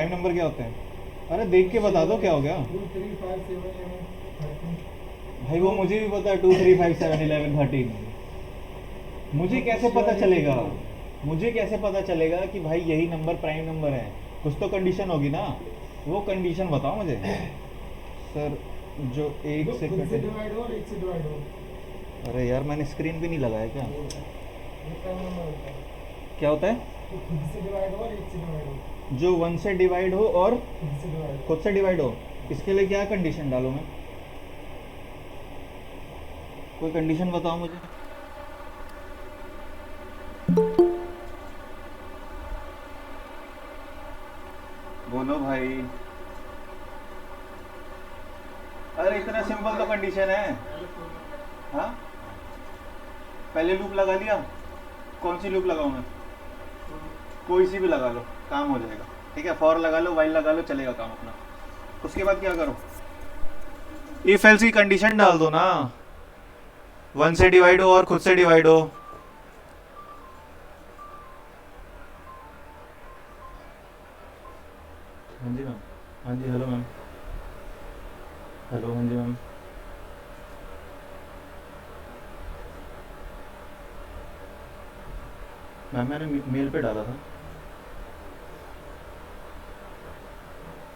Prime number क्या होते हैं? अरे देख के बता दो क्या हो गया। 2 3 5 7 भाई वो मुझे भी पता है, 2 3 5 7 11 13। मुझे कैसे पता चलेगा? मुझे कैसे पता चलेगा कि भाई यही नंबर प्राइम नंबर है? कुछ तो कंडीशन होगी ना। वो कंडीशन बताओ मुझे। सर, जो एक से खुद से कटे। डिवाइड हो और एक से डिवाइड हो। अरे यार, मैंने स्क्रीन भी नहीं लगाया क्या? ये प्राइम नंबर होता है। क्या होता है? तो खुद से डिवाइड हो और एक से डिवाइड हो। जो वन से डिवाइड हो और खुद से डिवाइड हो। खुद से डिवाइड हो। हाँ। इसके लिए क्या कंडीशन डालूं मैं? कोई कंडीशन बताओ मुझे। बोलो भाई। अरे इतना सिंपल तो कंडीशन है। हाँ, पहले लूप लगा लिया। कौन सी लूप लगाऊं मैं? कोई सी भी लगा लो, काम हो जाएगा। ठीक है, फॉर लगा लो, वाइल लगा लो, चलेगा काम अपना। उसके बाद क्या करो? इफ एल्स की कंडीशन डाल दो ना। वन से डिवाइड हो और खुद से डिवाइड हो। हाँ जी मैम। हाँ जी, हेलो मैम। हेलो, हाँ जी मैम। मैम मैंने मेल पे डाला था।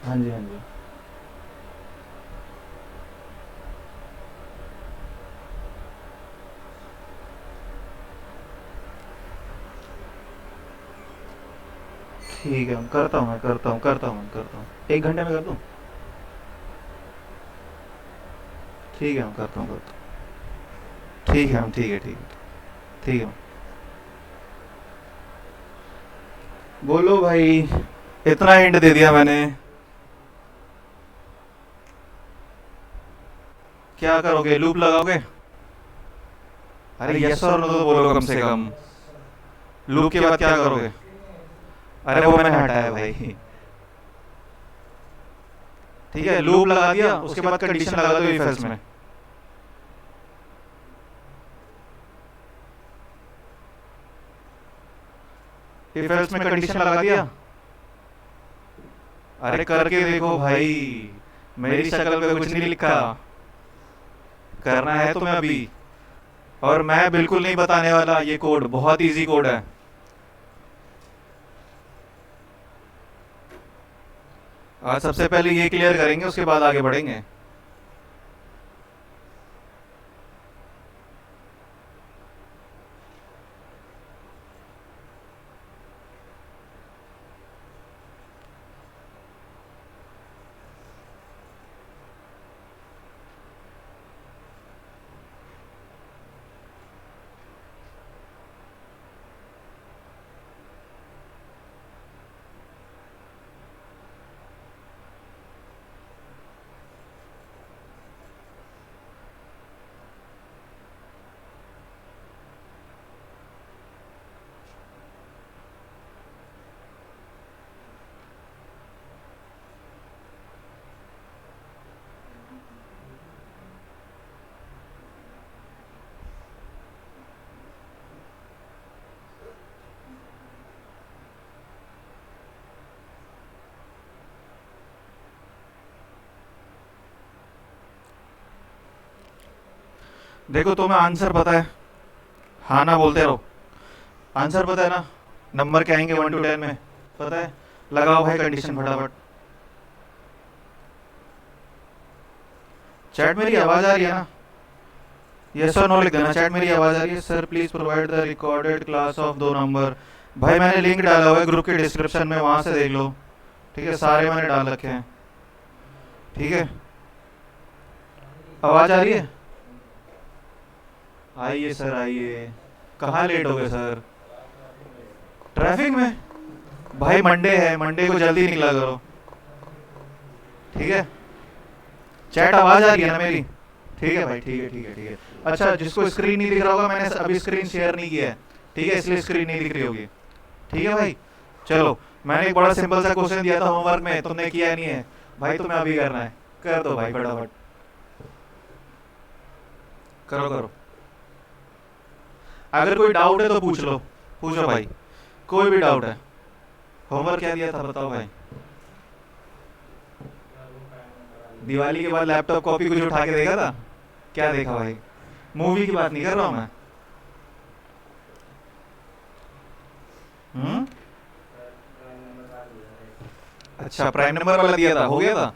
हाँ जी, हाँ जी। ठीक है मैम, करता हूँ, मैं करता हूँ 1 घंटे में कर दूँ। ठीक है मैम, करता हूँ। ठीक है मैम, ठीक है, ठीक है। ठीक है मैम। बोलो भाई। इतना हिंट दे दिया मैंने। क्या करोगे, लूप लगाओगे? अरे यस और नो तो बोलो कम से कम। लूप के बाद क्या करोगे? अरे वो मैंने हटाया भाई। ठीक है, लूप लगा दिया, उसके बाद कंडीशन लगा दो इफ एल्स में। इफ एल्स में कंडीशन लगा दिया। अरे करके देखो भाई। मेरी शक्ल पे कुछ नहीं लिखा। करना है तुम्हें अभी। और मैं बिल्कुल नहीं बताने वाला, ये कोड बहुत इजी कोड है। आज सबसे पहले ये क्लियर करेंगे, उसके बाद आगे बढ़ेंगे। देखो, तुम्हें आंसर पता है। हाँ ना बोलते रहो। आंसर पता है ना? नंबर क्या आएंगे 1 to 10 में? पता है। लगाओ भाई कंडीशन फटाफट। चैट मेरी आवाज आ रही है ना? यस और नो लिख देना, चैट मेरी आवाज आ रही है। Sir please provide the recorded class of दो नंबर। भाई मैंने लिंक डाला हुआ है ग्रुप के डिस्क्रिप्शन में, वहां से देख लो। ठीक है, सारे मैंने डाल रखे हैं। ठीक है, आवाज आ रही है? आइए सर, आइए। कहाँ लेट हो गए सर? ट्रैफिक में? भाई मंडे है, मंडे को जल्दी निकला करो। ठीक है। चैट आवाज आ रही है ना मेरी? ठीक है भाई, ठीक है, ठीक है, ठीक है। अच्छा, जिसको स्क्रीन नहीं दिख रहा होगा, मैंने अभी स्क्रीन शेयर नहीं किया है। ठीक है, इसलिए स्क्रीन नहीं दिख रही होगी। ठीक है भाई। चलो, मैंने एक बड़ा सिंपल सा क्वेश्चन दिया था होमवर्क में, तुमने किया नहीं है। भाई तुम्हें अभी करना है। कर दो भाई फटाफट। करो करो। अगर कोई डाउट है तो पूछ लो। पूछो भाई। कोई भी डाउट है। होमवर्क क्या दिया था बताओ भाई। दिवाली के बाद लैपटॉप कॉपी कुछ उठा के देखा था? क्या देखा भाई? मूवी की बात नहीं कर रहा हूँ मैं। हम्म। अच्छा, प्राइम नंबर वाला दिया था, हो गया था?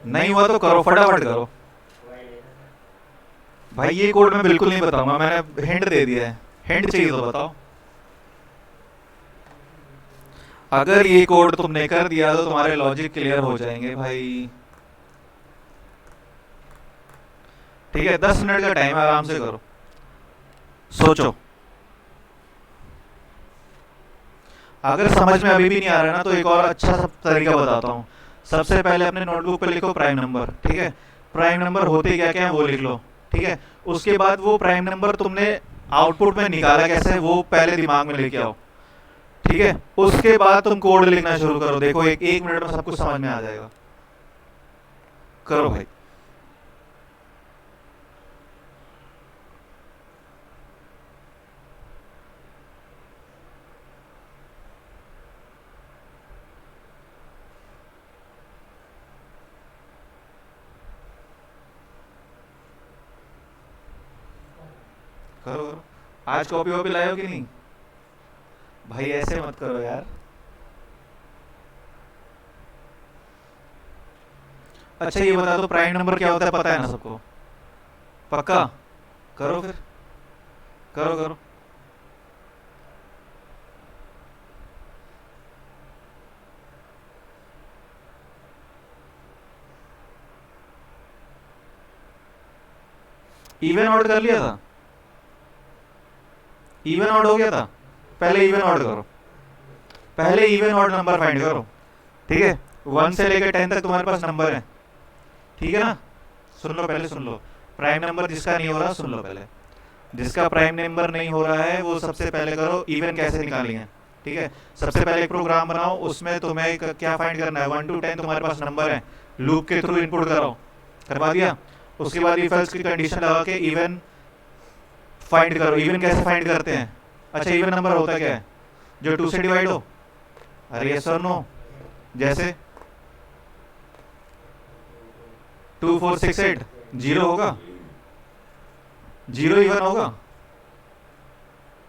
नहीं हुआ तो करो, फटाफट करो भाई। ये कोड मैं बिल्कुल नहीं बताऊंगा, मैंने हिंट दे दिया है। हिंट चाहिए तो बताओ। अगर ये कोड तुमने कर दिया तो तुम्हारे लॉजिक क्लियर हो जाएंगे भाई। ठीक है, 10 मिनट का टाइम है, आराम से करो, सोचो। अगर समझ में अभी भी नहीं आ रहा है ना, तो एक और अच्छा सा तरीका बताता हूँ। सबसे पहले अपने नोटबुक पे लिखो प्राइम नंबर, ठीक है? प्राइम नंबर होते क्या क्या है वो लिख लो, ठीक है? उसके बाद वो प्राइम नंबर तुमने आउटपुट में निकाला कैसे, वो पहले दिमाग में लेके आओ, ठीक है? उसके बाद तुम कोड लिखना शुरू करो। देखो, एक मिनट में सब कुछ समझ में आ जाएगा। करो भाई। करो करो। आज कॉपी वॉपी लाए हो कि नहीं? भाई ऐसे मत करो यार। अच्छा ये बता दो, प्राइम नंबर क्या होता है पता है ना सबको? पक्का? करो फिर, करो करो। इवन ऑड कर लिया था? इवन ऑड हो गया था? पहले इवन ऑड करो, पहले इवन ऑड नंबर फाइंड करो, ठीक है? 1 से लेकर 10 तक तुम्हारे पास नंबर है, ठीक है ना? सुन लो पहले, सुन लो। प्राइम नंबर जिसका नहीं हो रहा, सुन लो पहले। जिसका प्राइम नंबर नहीं हो रहा है वो सबसे पहले करो इवन कैसे निकालेंगे, ठीक है? सबसे पहले एक प्रोग्राम बनाओ, उसमें तुम्हें क्या फाइंड करना है, 1 to 10 तुम्हारे पास नंबर है, लूप के थ्रू इनपुट कराओ। करवा दिया? उसके बाद इफ एल्स की कंडीशन लगा के इवन फाइंड करो। इवन कैसे फाइंड करते हैं? अच्छा, इवन नंबर होता क्या है? जो 2 से डिवाइड हो। अरे यस और नो? जैसे 2468 जीरो होगा? जीरो इवन होगा?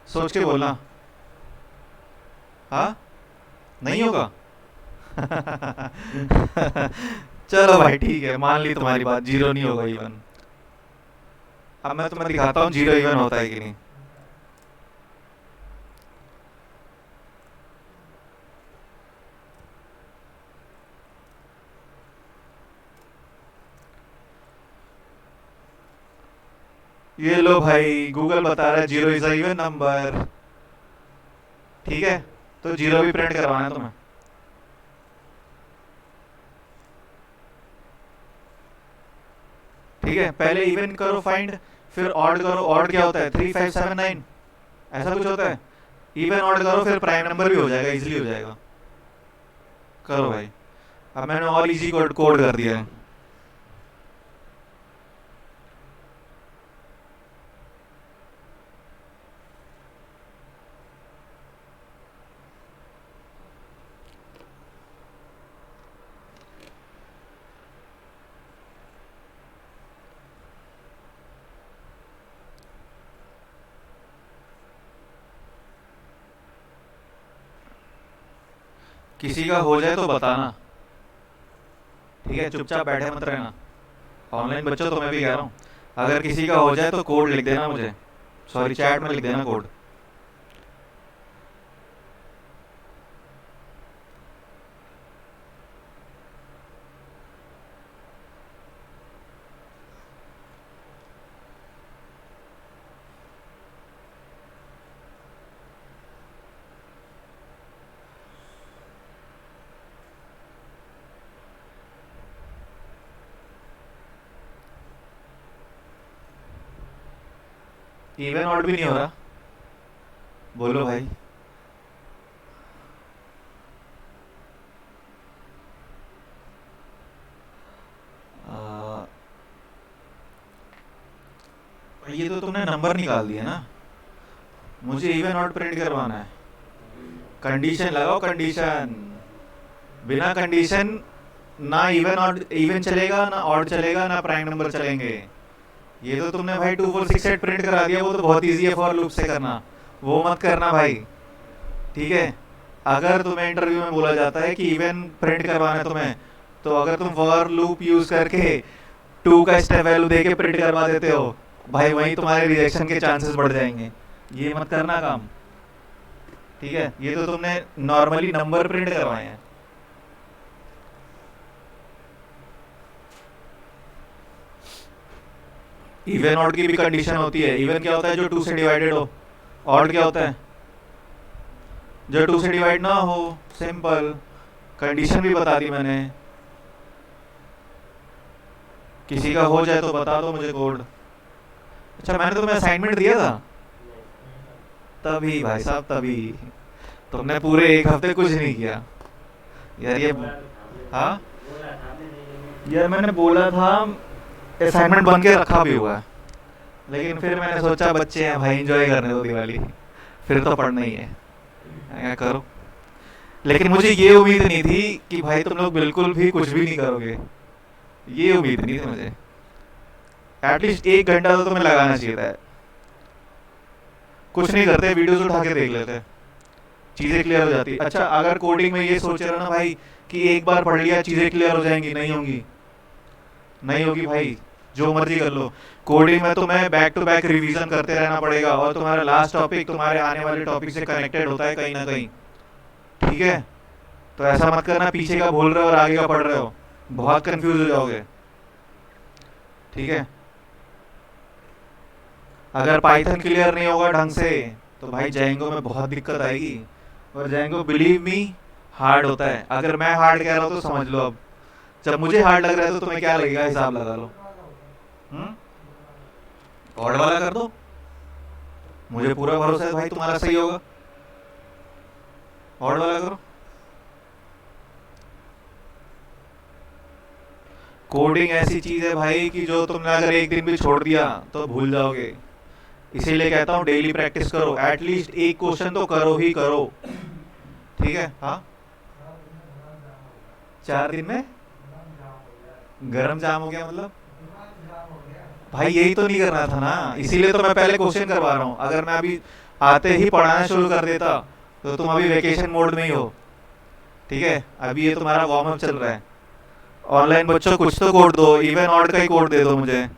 सोच के बोलना। हाँ? नहीं होगा? चलो भाई ठीक है, मान ली तुम्हारी बात, जीरो नहीं होगा इवन। अब मैं तुम्हें दिखाता हूँ जीरो इवन होता है कि नहीं। ये लो भाई, गूगल बता रहा है जीरो इज इवन नंबर, ठीक है? तो जीरो भी प्रिंट करवाना है तुम्हें। ठीक है, पहले इवन करो फाइंड, फिर ऑड करो। ऑड क्या होता है? 3579, ऐसा कुछ होता है। इवन ऑड करो, फिर प्राइम नंबर भी हो जाएगा, इजीली हो जाएगा। करो भाई। अब मैंने ऑल इजी कोड कोड कर दिया है। किसी का हो जाए तो बताना, ठीक है? चुपचाप बैठे मत रहना। ऑनलाइन बच्चों तो मैं भी कह रहा हूँ, अगर किसी का हो जाए तो कोड लिख देना मुझे, सॉरी चैट में लिख देना कोड। इवन ऑड भी नहीं हो रहा? बोलो भाई। आ, ये तो तुमने नंबर निकाल दिया ना, मुझे इवन ऑड प्रिंट करवाना है। कंडीशन लगाओ, कंडीशन। बिना कंडीशन ना इवन ऑड इवन चलेगा, ना ऑड चलेगा, ना प्राइम नंबर चलेंगे। ये तो तुमने भाई 2468 प्रिंट करा दिया, वो तो बहुत इजी है फॉर लूप से करना, वो मत करना भाई। ठीक है, अगर तुम्हें इंटरव्यू में बोला जाता है कि इवन प्रिंट करवाना है तुम्हें, तो अगर तुम फॉर लूप यूज करके टू का स्टेप वैल्यू दे के प्रिंट करवा देते हो, भाई वहीं तुम्हारे रिजेक्शन के चांसेस बढ़ जाएंगे। ये मत करना काम। ठीक है, ये तो तुमने नॉर्मली नंबर प्रिंट करवाए हैं। इवन ऑड की भी कंडीशन होती है। इवन क्या होता है? जो टू से डिवाइडेड हो। ऑड क्या होता है? जो टू से डिवाइड ना हो। सिंपल कंडीशन भी बता दी मैंने। किसी का हो जाए तो बता दो मुझे कोड। अच्छा, मैंने तुम्हें असाइनमेंट दिया था तभी भाई साहब, तभी तुमने पूरे एक हफ्ते कुछ नहीं किया यार। ये हाँ यार, मैंने बोला था असाइनमेंट बन के रखा भी हुआ है, लेकिन फिर मैंने सोचा बच्चे हैं भाई, एंजॉय करने दो दिवाली, फिर तो पढ़ना ही है, क्या करो। लेकिन मुझे ये उम्मीद नहीं थी कि भाई तुम लोग बिल्कुल भी कुछ भी नहीं करोगे। ये उम्मीद नहीं थी मुझे। एटलीस्ट 1 घंटा तो तुम्हें लगाना चाहिए था। कुछ नहीं करते, वीडियोस उठा के देख लेते, चीजें क्लियर हो जाती। अच्छा, अगर कोडिंग में ये सोच रहे हो ना भाई कि एक बार पढ़ लिया चीजें क्लियर हो जाएंगी, नहीं होंगी, नहीं होगी भाई। जो मर्जी कर लो, कोडिंग में तुम्हें बैक टू बैक रिवीजन करते रहना पड़ेगा, और तुम्हारा लास्ट टॉपिक तुम्हारे आने वाले टॉपिक से कनेक्टेड होता है कहीं ना कहीं। ठीक है, तो ऐसा मत करना पीछे का भूल रहे हो और आगे का पढ़ रहे हो, बहुत कंफ्यूज हो जाओगे। ठीक है, अगर पाइथन क्लियर नहीं होगा ढंग से तो भाई जाएंगो में बहुत दिक्कत आएगी। और जाएंगो बिलीव मी हार्ड होता है। अगर मैं हार्ड कह रहा हूँ तो समझ लो, अब जब मुझे हार्ड लग रहा है तो तुम्हें क्या लगेगा, हिसाब लगा लो। ऑड वाला कर दो, मुझे पूरा भरोसा है भाई तुम्हारा सही होगा। ऑड वाला करो। कोडिंग ऐसी चीज है भाई कि जो तुमने अगर एक दिन भी छोड़ दिया तो भूल जाओगे। इसीलिए कहता हूँ डेली प्रैक्टिस करो, एटलीस्ट एक क्वेश्चन तो करो ही करो। ठीक है, हाँ 4 दिन में गरम जाम हो गया मतलब? भाई यही तो नहीं करना था ना, इसीलिए तो मैं पहले क्वेश्चन करवा रहा हूँ। अगर मैं अभी आते ही पढ़ाना शुरू कर देता तो तुम अभी वेकेशन मोड में ही हो। ठीक है, अभी ये तुम्हारा वार्म अप चल रहा है। ऑनलाइन बच्चों कुछ तो कोड दो, इवन ऑड का ही कोड दे दो मुझे।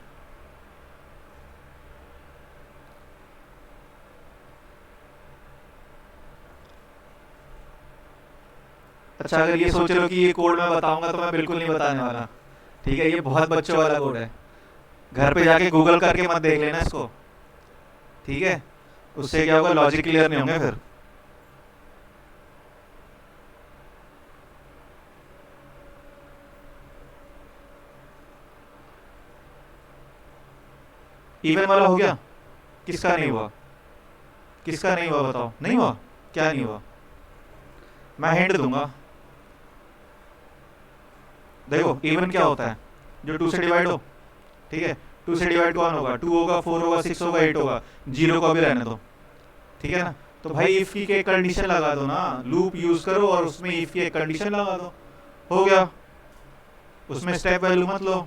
अच्छा, अगर ये सोच रहे हो कि ये कोड मैं बताऊंगा तो मैं बिल्कुल नहीं बताने वाला। ठीक है, ये बहुत बच्चों वाला कोड है, घर पे जाके गूगल करके मत देख लेना इसको। ठीक है, उससे क्या होगा, लॉजिक क्लियर नहीं होंगे फिर। इवन वाला हो गया? किसका नहीं हुआ? किसका नहीं हुआ बताओ, नहीं हुआ? क्या नहीं हुआ? मैं हिंट दूंगा, देखो इवन क्या होता है? जो टू से डिवाइड हो। ठीक है, टू से डिवाइड कौन होगा? 2 होगा, 4 होगा, 6 होगा, 8 होगा, जीरो को भी रहने दो। ठीक है ना? तो भाई इफ की एक कंडीशन लगा दो ना, लूप यूज करो और उसमें इफ की एक कंडीशन लगा दो, हो गया। उसमें स्टेप वैल्यू मत लो।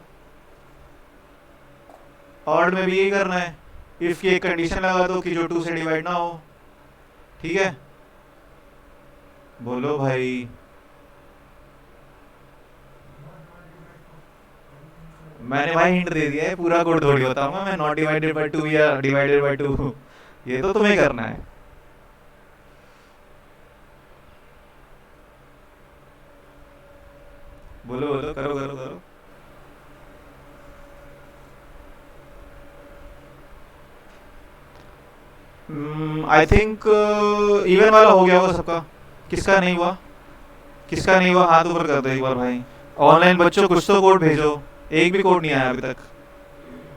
ऑड में भी यही करना है, इफ की एक कंडीशन लगा दो कि जो 2 से डिवाइड ना हो। ठीक है, बोलो भाई। मैंने भाई हिंट दे दिया है, पूरा कोड थोड़ी बताऊंगा मैं, नॉट डिवाइडेड बाय 2 या डिवाइडेड बाय 2। ये तो तुम्हें करना है। बोलो बोलो, करो करो करो। आई थिंक इवन वाला हो गया होगा सबका। किसका नहीं हुआ? किसका नहीं हुआ हाथ ऊपर कर दो एक बार भाई। ऑनलाइन बच्चों कुछ तो कोड भेजो, एक भी कोड नहीं आया अभी तक।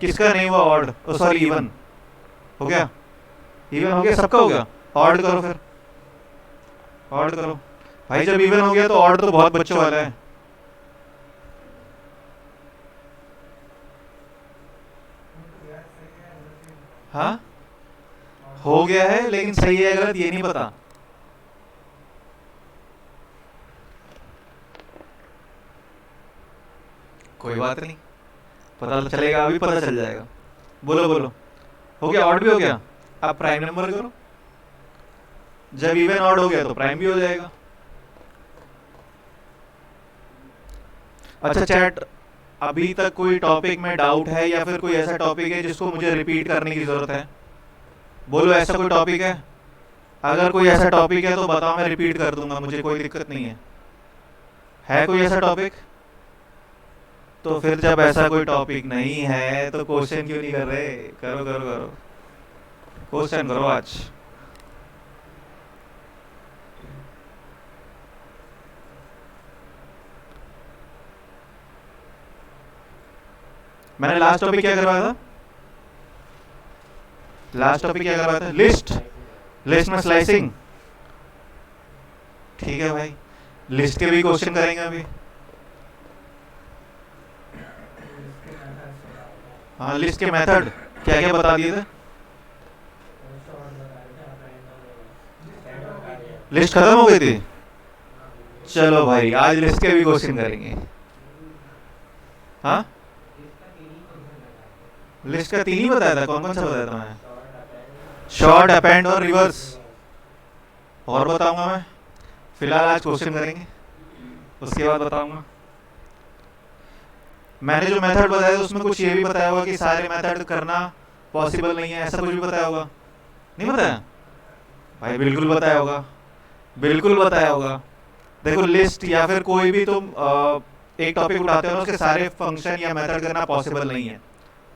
किसका नहीं हुआ ऑड, ओ सॉरी इवन? हो गया, इवन हो गया, सबका हो गया। ऑड करो फिर, ऑड करो। भाई जब इवन हो गया तो ऑड तो बहुत बच्चों वाला है। हाँ हो गया है, लेकिन सही है गलत ये नहीं पता। कोई बात नहीं, पता चलेगा, अभी पता चल जाएगा। बोलो बोलो, हो गया? ऑड भी हो गया। आप प्राइम नंबर करो, जब इवन ऑड हो गया तो प्राइम भी हो जाएगा। अच्छा चैट, अभी तक कोई टॉपिक में डाउट है या फिर कोई ऐसा टॉपिक है जिसको मुझे रिपीट करने की जरूरत है? बोलो, ऐसा कोई टॉपिक है? अगर कोई ऐसा टॉपिक है तो बताओ, मैं रिपीट कर दूंगा, मुझे कोई दिक्कत नहीं है कोई ऐसा टॉपिक? तो फिर जब ऐसा कोई टॉपिक नहीं है तो क्वेश्चन क्यों नहीं कर रहे? करो करो करो, क्वेश्चन करो आज। मैंने लास्ट टॉपिक क्या करवाया था? लास्ट टॉपिक क्या करवाया था? लिस्ट। लिस्ट में स्लाइसिंग। ठीक है भाई, लिस्ट के भी क्वेश्चन करेंगे अभी। हाँ, लिस्ट के मेथड क्या क्या बता दिए थे? लिस्ट खत्म हो गई थी? चलो भाई, आज लिस्ट के भी क्वेश्चन करेंगे। हाँ, लिस्ट का 3 ही बताया था। कौन कौन सा बताया था मैं? शॉर्ट, अपेंड और रिवर्स। और बताऊंगा मैं। फिलहाल आज क्वेश्चन करेंगे, उसके बाद बताऊंगा। मैंने जो मेथड बताया उसमें कुछ ये भी बताया होगा कि सारे मेथड करना पॉसिबल नहीं है, ऐसा कुछ भी बताया होगा? नहीं बताया भाई? बिल्कुल बताया होगा, बिल्कुल बताया होगा। देखो, लिस्ट या फिर कोई भी तुम एक टॉपिक उठाते हो ना, उसके सारे फंक्शन या मेथड करना पॉसिबल नहीं है,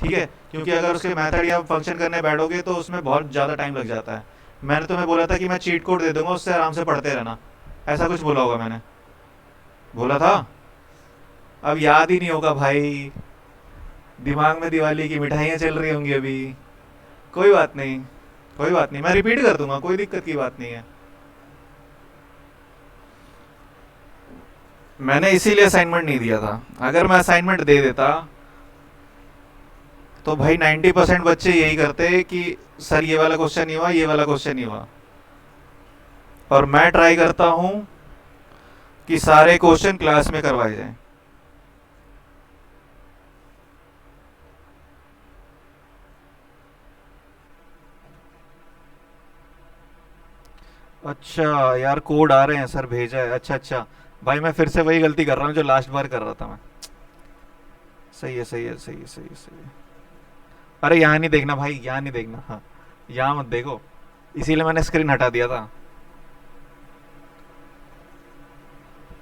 ठीक है? क्योंकि अगर उसके मेथड या फंक्शन करने बैठोगे तो उसमें बहुत ज़्यादा टाइम लग जाता है। मैंने तुम्हें बोला था कि मैं चीट कोड दे दूंगा, उससे आराम से पढ़ते रहना, ऐसा कुछ बोला होगा मैंने? बोला था? अब याद ही नहीं होगा भाई, दिमाग में दिवाली की मिठाइयाँ चल रही होंगी अभी। कोई बात नहीं, कोई बात नहीं, मैं रिपीट कर दूंगा, कोई दिक्कत की बात नहीं है। मैंने इसीलिए असाइनमेंट नहीं दिया था। अगर मैं असाइनमेंट दे देता तो भाई 90% बच्चे यही करते कि सर ये वाला क्वेश्चन नहीं हुआ, ये वाला क्वेश्चन नहीं हुआ। और मैं ट्राई करता हूं कि सारे क्वेश्चन क्लास में करवाए जाएं। अच्छा यार, कोड आ रहे हैं, सर भेजा है। अच्छा अच्छा भाई, मैं फिर से वही गलती कर रहा हूँ जो लास्ट बार कर रहा था मैं। सही है सही है सही है सही है सही है। अरे यहाँ नहीं देखना भाई, यहाँ नहीं देखना। हाँ, यहाँ मत देखो, इसीलिए मैंने स्क्रीन हटा दिया था।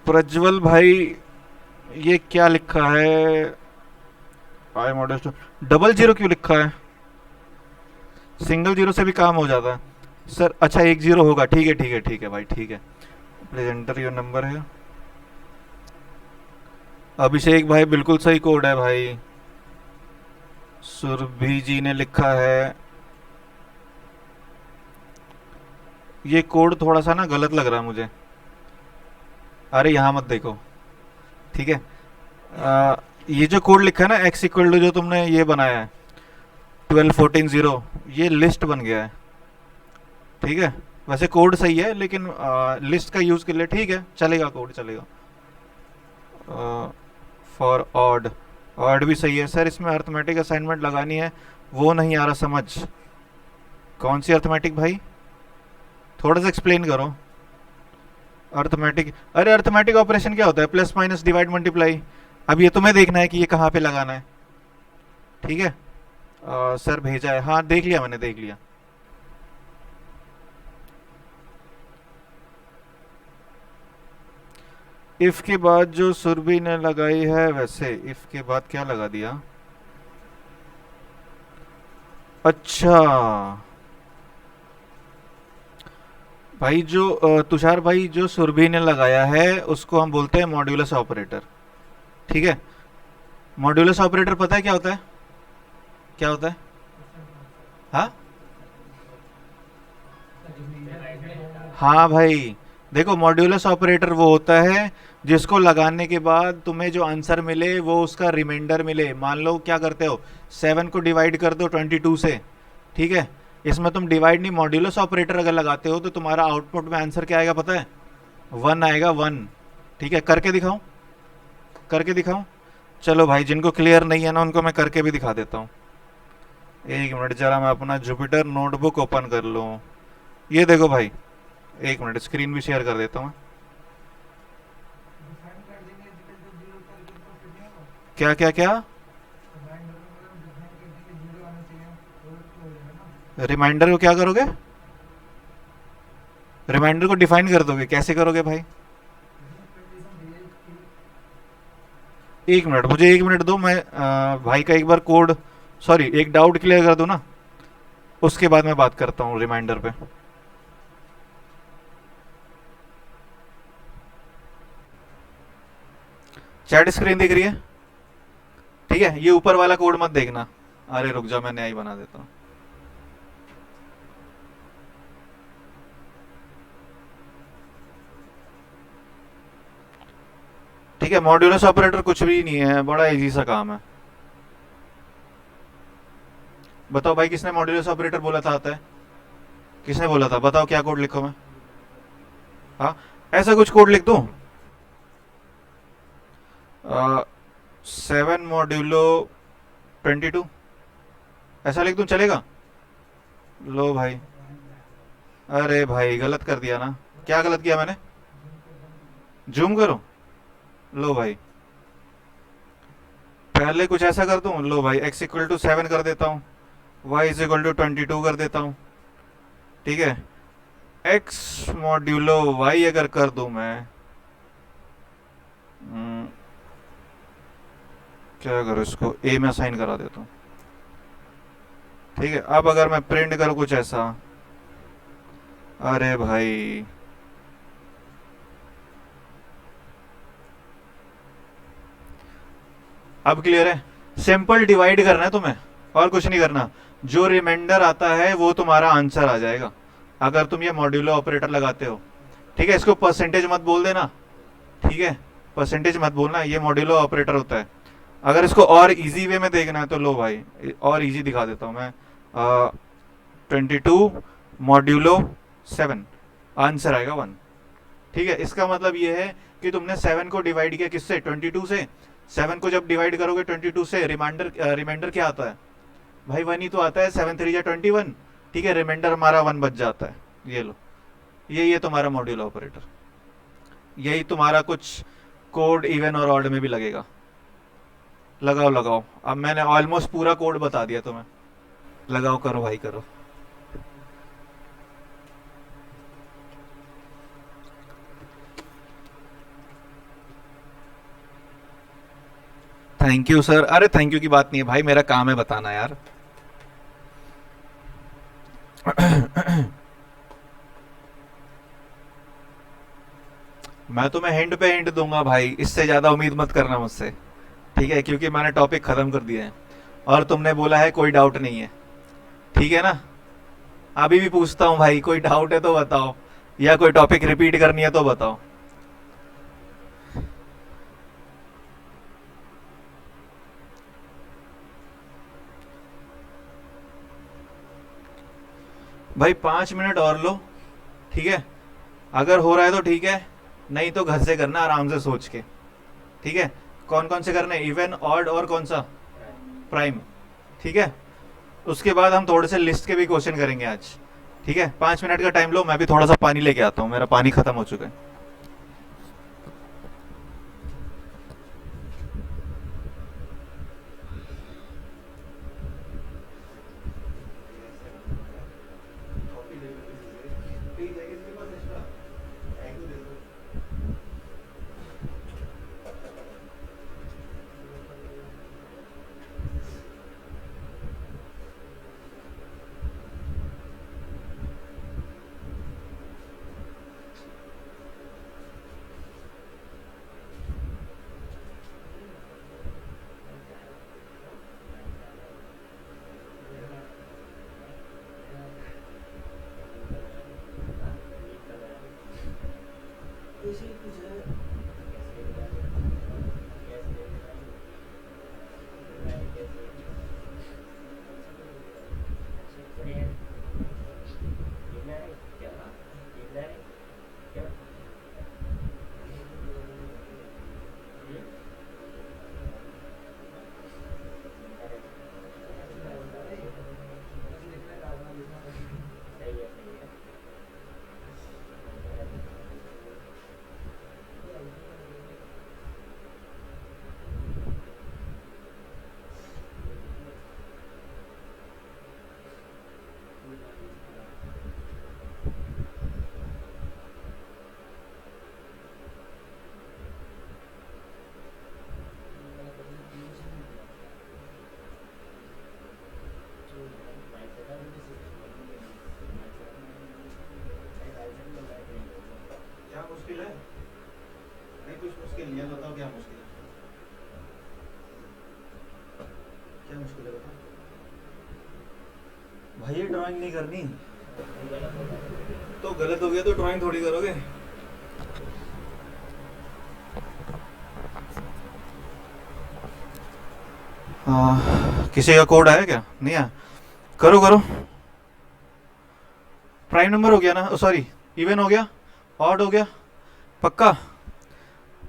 प्रज्वल भाई, ये क्या लिखा है? आई मॉडल डबल जीरो क्यों लिखा है? सिंगल जीरो से भी काम हो जाता है सर। अच्छा, 1 0 होगा, ठीक है ठीक है ठीक है भाई, ठीक है। प्रेजेंटर योर नंबर है। अभिषेक भाई, बिल्कुल सही कोड है भाई। सुरभि जी ने लिखा है। ये कोड थोड़ा सा ना गलत लग रहा है मुझे। अरे यहाँ मत देखो, ठीक है? ये जो कोड लिखा है ना, x इक्वल टू, जो तुमने ये बनाया है 12 14 0, ये लिस्ट बन गया है, ठीक है? वैसे कोड सही है, लेकिन लिस्ट का यूज के लिए ठीक है, चलेगा, कोड चलेगा। फॉर ऑड, ऑड भी सही है सर। इसमें अर्थमेटिक असाइनमेंट लगानी है, वो नहीं आ रहा समझ। कौन सी अर्थमेटिक भाई? थोड़ा सा एक्सप्लेन करो। अर्थमेटिक, अरे अर्थमेटिक ऑपरेशन क्या होता है? Plus minus divide multiply. अब ये तुम्हें देखना है कि ये कहाँ पे लगाना है, ठीक है? सर भेजा है, हाँ देख लिया मैंने, देख लिया। इफ के बाद जो सुरभि ने लगाई है, वैसे इफ के बाद क्या लगा दिया? अच्छा भाई, जो तुषार भाई, जो सुरभि ने लगाया है उसको हम बोलते हैं मॉड्यूलस ऑपरेटर, ठीक है? मॉड्यूलस ऑपरेटर पता है क्या होता है? क्या होता है? हाँ हाँ भाई, देखो, मॉड्यूलस ऑपरेटर वो होता है जिसको लगाने के बाद तुम्हें जो आंसर मिले वो उसका रिमाइंडर मिले। मान लो क्या करते हो, 7 को डिवाइड कर दो 22 से, ठीक है? इसमें तुम डिवाइड नहीं, मॉड्यूलस ऑपरेटर अगर लगाते हो तो तुम्हारा आउटपुट में आंसर क्या आएगा पता है? 1 आएगा, 1, ठीक है? करके दिखाऊं? करके दिखाऊं? चलो भाई, जिनको क्लियर नहीं है ना उनको मैं करके भी दिखा देता हूँ। एक मिनट, जरा मैं अपना जुपिटर नोटबुक ओपन कर लूँ। ये देखो भाई, एक मिनट स्क्रीन भी शेयर कर देता हूँ। डिफाइन कर देंगे जीरो टू जीरो करके तो फिर नहीं होगा। क्या क्या क्या? रिमाइंडर में मतलब डिफाइन कर देंगे जीरो आना चाहिए, तो हो जाएगा ना। रिमाइंडर को क्या करोगे? रिमाइंडर को डिफाइन कर दोगे? कैसे करोगे भाई? इसमें कंडीशन दी है कि एक मिनट, मुझे एक मिनट दो, मैं भाई का एक बार कोड, सॉरी एक डाउट क्लियर कर दूं ना, उसके बाद मैं बात करता हूँ रिमाइंडर पे। चैट स्क्रीन दिख रही है? ठीक है, ये ऊपर वाला कोड मत देखना। अरे रुक जा, मैं नया ही बना देता हूँ। ठीक है, मॉड्यूलस ऑपरेटर कुछ भी नहीं है, बड़ा इजी सा काम है। बताओ भाई, किसने मॉड्यूलस ऑपरेटर बोला था आता है? किसने बोला था? बताओ क्या कोड लिखो मैं। हाँ, ऐसा कुछ कोड लिख दूं? 7 मॉड्यूलो 22, ऐसा लिख दूं चलेगा? लो भाई, अरे भाई गलत कर दिया ना। क्या गलत किया मैंने? जूम करो? लो भाई, पहले कुछ ऐसा कर दूं। लो भाई, x = 7 कर देता हूँ, y = 22 कर देता हूँ। ठीक है, x मॉड्यूलो y अगर कर दूं मैं, क्या करूँ इसको, a में असाइन करा देता हूँ। ठीक है, अब अगर मैं प्रिंट करूँ कुछ ऐसा, अरे भाई, अब क्लियर है? सिंपल डिवाइड करना है तुम्हें, और कुछ नहीं करना। जो रिमाइंडर आता है वो तुम्हारा आंसर आ जाएगा, अगर तुम ये मॉड्यूलो ऑपरेटर लगाते हो। ठीक है, इसको परसेंटेज मत बोल देना। ठीक है, परसेंटेज मत बोलना, ये मॉड्यूलो ऑपरेटर होता है। अगर इसको और इजी वे में देखना है तो लो भाई, और इजी दिखा देता हूँ मैं। 22 मॉड्यूलो 7, आंसर आएगा 1। ठीक है, इसका मतलब ये है कि तुमने 7 को डिवाइड किया किससे? 22 से। 7 को जब डिवाइड करोगे 22 से, रिमाइंडर रिमाइंडर क्या आता है भाई? 1 ही तो आता है। 7 3 = 21। ठीक है, रिमाइंडर हमारा 1 बच जाता है। ये लो, ये तुम्हारा मॉड्यूल ऑपरेटर। यही तुम्हारा कुछ कोड इवन और ऑड में भी लगेगा। लगाओ लगाओ, अब मैंने ऑलमोस्ट पूरा कोड बता दिया तुम्हें। लगाओ, करो भाई करो। Thank you sir. अरे थैंक यू की बात नहीं है भाई, मेरा काम है बताना यार। मैं तुम्हें हिंट पे हिंट दूंगा भाई, इससे ज्यादा उम्मीद मत करना मुझसे। ठीक है, क्योंकि मैंने टॉपिक खत्म कर दिया है और तुमने बोला है कोई डाउट नहीं है। ठीक है ना? अभी भी पूछता हूँ भाई, कोई डाउट है तो बताओ, या कोई टॉपिक रिपीट करनी है तो बताओ। भाई 5 मिनट और लो। ठीक है, अगर हो रहा है तो ठीक है, नहीं तो घर से करना आराम से सोच के। ठीक है, कौन कौन से करने? इवन, ऑड और कौन सा? प्राइम। ठीक है, उसके बाद हम थोड़े से लिस्ट के भी क्वेश्चन करेंगे आज। ठीक है, 5 मिनट का टाइम लो, मैं भी थोड़ा सा पानी लेके आता हूँ, मेरा पानी खत्म हो चुका है। मुश्किल है बता। भाई ये ड्राइंग नहीं करनी तो गलत हो गया तो ड्राइंग थोड़ी करोगे। किसी का कोड आया क्या? नहीं आया? करो करो। प्राइम नंबर हो गया ना? सॉरी, इवन हो गया, ऑड हो गया, पक्का?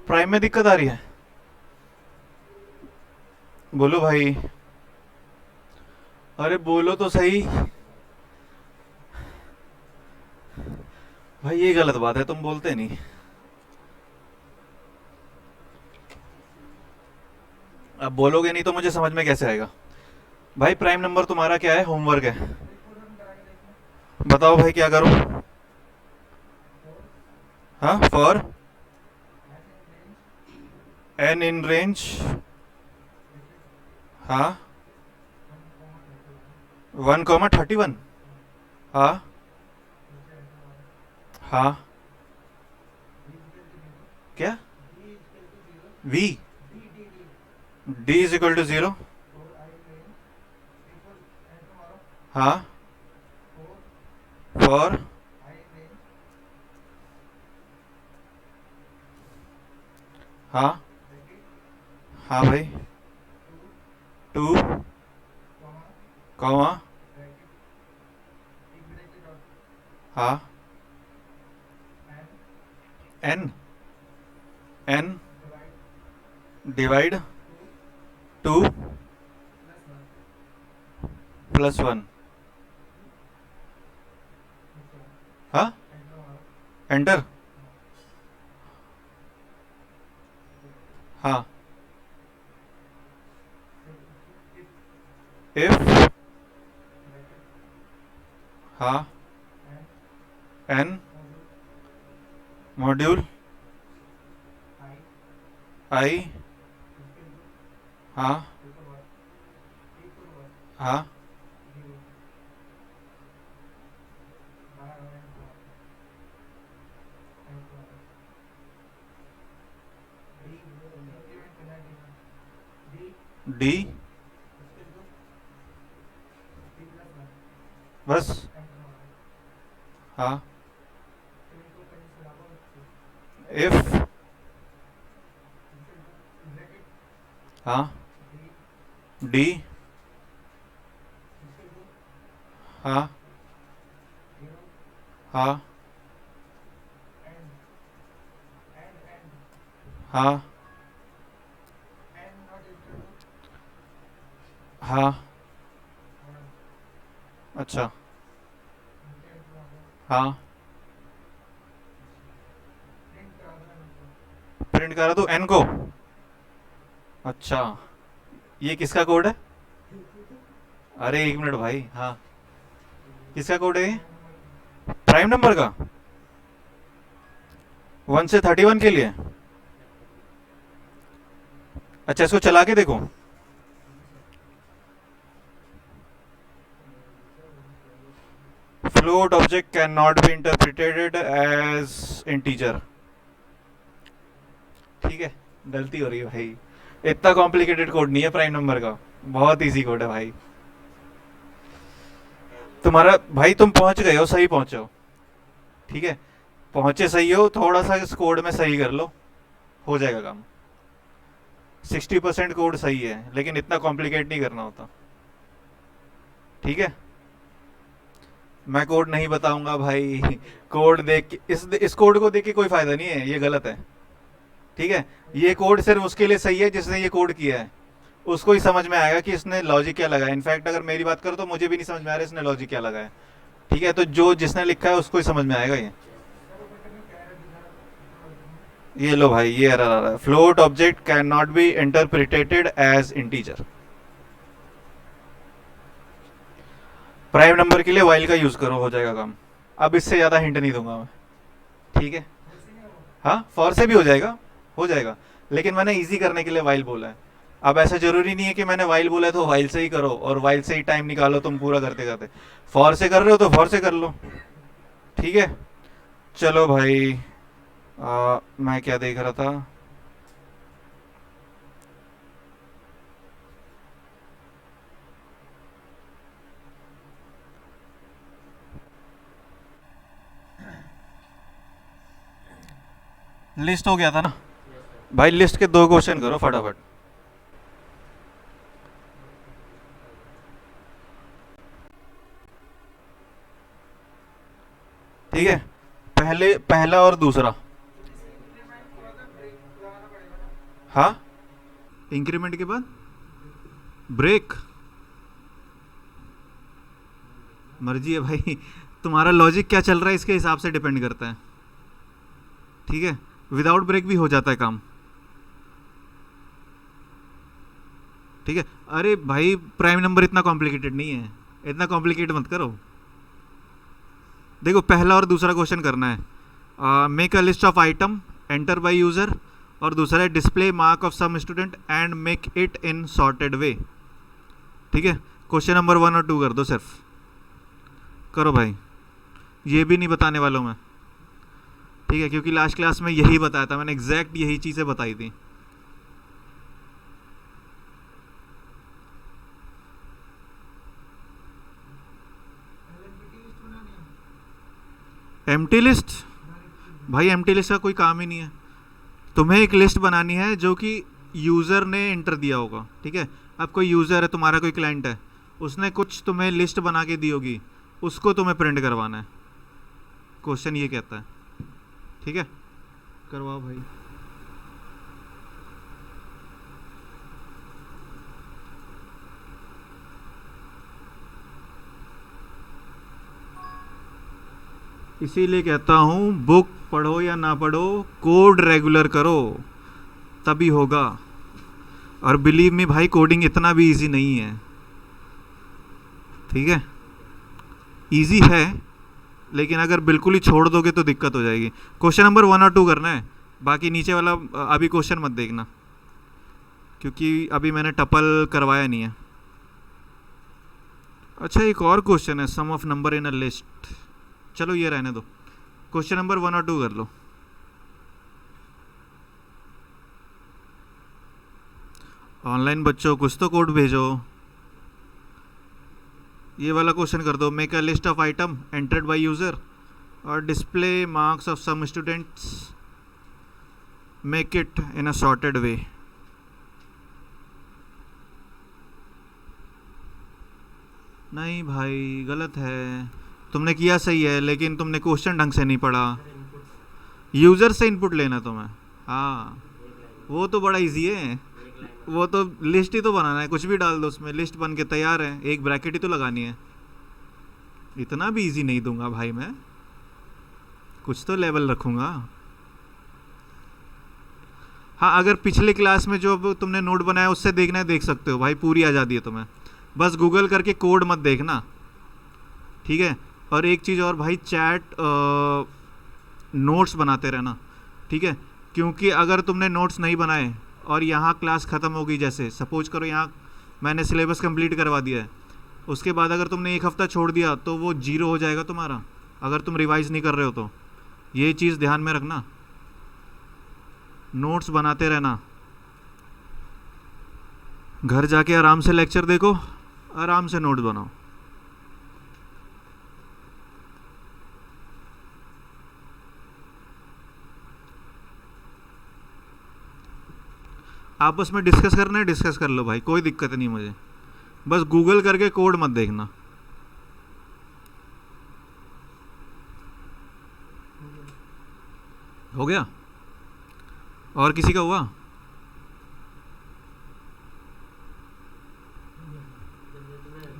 प्राइम में दिक्कत आ रही है? बोलो भाई, अरे बोलो तो सही। भाई ये गलत बात है, तुम बोलते नहीं। अब बोलोगे नहीं तो मुझे समझ में कैसे आएगा? भाई प्राइम नंबर तुम्हारा क्या है? होमवर्क है। बताओ भाई क्या करूं? हाँ, फॉर एन इन रेंज। हाँ, 1,31। हाँ हाँ, क्या? V, D is equal to 0। हाँ, फॉर, हाँ हाँ भाई, 2, कॉमा, हाँ, एन, एन डिवाइड 2 प्लस 1। हाँ, एंटर। हाँ, इफ, हाँ, एन मॉड्यूल आई, हाँ हाँ, डी, बस, हाँ, इफ, हाँ, डी, हाँ हाँ हाँ हाँ, अच्छा, हाँ, प्रिंट करा दो एन को। अच्छा, ये किसका कोड है? अरे एक मिनट भाई, हाँ, किसका कोड है ये? प्राइम नंबर का, 1 से 31 के लिए। अच्छा, इसको चला के देखो। Float object can not be interpreted as integer. ठीक है, गलती हो रही है भाई। इतना कॉम्प्लिकेटेड कोड नहीं है प्राइम नंबर का, बहुत इजी कोड है भाई। तुम्हारा भाई, तुम पहुंच गए हो, सही पहुंचे हो, ठीक है, पहुंचे सही हो, थोड़ा सा इस कोड में सही कर लो, हो जाएगा काम। 60% कोड सही है, लेकिन इतना कॉम्प्लिकेट नहीं करना होता, ठीक है। मैं कोड नहीं बताऊंगा भाई। कोड देख के, इस कोड को देख के कोई फायदा नहीं है, ये गलत है, ठीक है। ये कोड सिर्फ उसके लिए सही है जिसने ये कोड किया है, उसको ही समझ में आएगा कि इसने लॉजिक क्या लगाया। इनफैक्ट अगर मेरी बात करो तो मुझे भी नहीं समझ में आ रहा है इसने लॉजिक क्या लगाया, ठीक है। तो जो जिसने लिखा है उसको ही समझ में आएगा ये लो भाई, ये एरर आ रहा है, float object can not be interpreted as integer. Prime number के लिए वाइल का यूज करो, हो जाएगा काम। अब इससे ज्यादा हिंट नहीं दूंगा मैं, ठीक है। हाँ, फॉर से भी हो जाएगा, लेकिन मैंने इजी करने के लिए वाइल बोला है। अब ऐसा जरूरी नहीं है कि मैंने वाइल बोला है तो वाइल से ही करो और वाइल से ही टाइम निकालो तुम पूरा करते करते। फॉर से कर रहे हो तो फॉर से कर लो, ठीक है। चलो भाई, मैं क्या देख रहा था, लिस्ट हो गया था ना भाई, लिस्ट के 2 क्वेश्चन करो फटाफट। ठीक है, पहला और दूसरा। हाँ, इंक्रीमेंट के बाद ब्रेक, मर्जी है भाई। तुम्हारा लॉजिक क्या चल रहा है इसके हिसाब से डिपेंड करता है। ठीक है, विदाउट ब्रेक भी हो जाता है काम। ठीक है, अरे भाई प्राइम नंबर इतना कॉम्प्लिकेटेड नहीं है, इतना कॉम्प्लिकेट मत करो। देखो पहला और दूसरा क्वेश्चन करना है, make a list of item enter by user, और दूसरा है display mark of some student and make it in sorted way. ठीक है, क्वेश्चन नंबर 1 और 2 कर दो सिर्फ, करो भाई। ये भी नहीं बताने वाला हूँ मैं, ठीक है, क्योंकि लास्ट क्लास में यही बताया था मैंने, एग्जैक्ट यही चीज़ें बताई थी। एलएमपीटी लिस्ट बनानी है एम्प्टी लिस्ट, डायरेक्टली। भाई एम्प्टी लिस्ट का कोई काम ही नहीं है। तुम्हें एक लिस्ट बनानी है जो कि यूज़र ने इंटर दिया होगा। ठीक है, अब कोई यूज़र है, तुम्हारा कोई क्लाइंट है, उसने कुछ तुम्हें लिस्ट बना के दी होगी, उसको तुम्हें प्रिंट करवाना है। क्वेश्चन ये कहता है। ठीक है, करवाओ भाई। इसीलिए कहता हूँ बुक पढ़ो या ना पढ़ो, कोड रेगुलर करो तभी होगा। और बिलीव मी भाई, कोडिंग इतना भी इजी नहीं है। ठीक है, इजी है, लेकिन अगर बिल्कुल ही छोड़ दोगे तो दिक्कत हो जाएगी। क्वेश्चन नंबर 1 और 2 करना है, बाकी नीचे वाला अभी क्वेश्चन मत देखना, क्योंकि अभी मैंने टपल करवाया नहीं है। अच्छा, एक और क्वेश्चन है, sum of number in a list. चलो ये रहने दो, क्वेश्चन नंबर 1 और 2 कर लो। ऑनलाइन बच्चों कुछ तो कोड भेजो। ये वाला क्वेश्चन कर दो, make a list of item entered by user और display marks of some students, make it in a sorted way. नहीं भाई, गलत है। तुमने किया सही है, लेकिन तुमने क्वेश्चन ढंग से नहीं पढ़ा। यूज़र से इनपुट लेना तुम्हें। हाँ, वो तो बड़ा इजी है, वो तो लिस्ट ही तो बनाना है, कुछ भी डाल दो उसमें, लिस्ट बन के तैयार है, एक ब्रैकेट ही तो लगानी है। इतना भी इजी नहीं दूंगा भाई मैं, कुछ तो लेवल रखूंगा। हाँ, अगर पिछले क्लास में जो अब तुमने नोट बनाया उससे देखना है देख सकते हो भाई, पूरी आज़ादी है तुम्हें, बस गूगल करके कोड मत देखना। ठीक है, और एक चीज़ और भाई, चैट नोट्स बनाते रहना। ठीक है, क्योंकि अगर तुमने नोट्स नहीं बनाए और यहाँ क्लास ख़त्म हो गई, जैसे सपोज करो यहाँ मैंने सिलेबस कंप्लीट करवा दिया है, उसके बाद अगर तुमने 1 हफ़्ता छोड़ दिया तो वो 0 हो जाएगा तुम्हारा, अगर तुम रिवाइज़ नहीं कर रहे हो तो। ये चीज़ ध्यान में रखना, नोट्स बनाते रहना। घर जाके आराम से लेक्चर देखो, आराम से नोट्स बनाओ। आपस में डिस्कस करना है, डिस्कस कर लो भाई, कोई दिक्कत नहीं मुझे, बस गूगल करके कोड मत देखना। हो गया? और किसी का हुआ?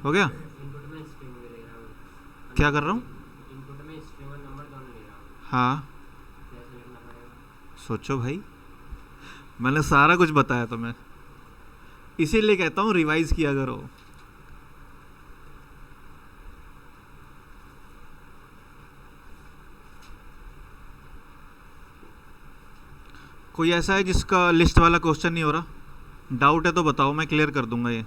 हो गया? इनपुट में स्ट्रिंग भी ले रहा हूँ। क्या कर रहा हूँ? इनपुट में स्ट्रिंग और नंबर दोनों ले रहा हूँ। हाँ, कैसे लिखना पड़ेगा? सोचो भाई, मैंने सारा कुछ बताया तुम्हें, इसीलिए कहता हूँ रिवाइज किया करो। कोई ऐसा है जिसका लिस्ट वाला क्वेश्चन नहीं हो रहा? डाउट है तो बताओ, मैं क्लियर कर दूंगा ये।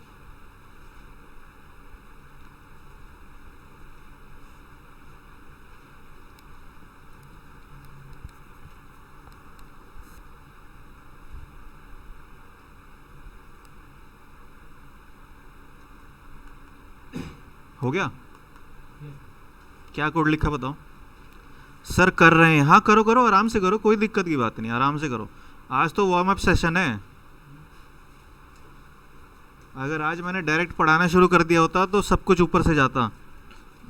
हो गया? क्या कोड लिखा बताओ? सर कर रहे हैं, हाँ करो करो, आराम से करो, कोई दिक्कत की बात नहीं, आराम से करो। आज तो वार्म अप सेशन है। अगर आज मैंने डायरेक्ट पढ़ाना शुरू कर दिया होता तो सब कुछ ऊपर से जाता।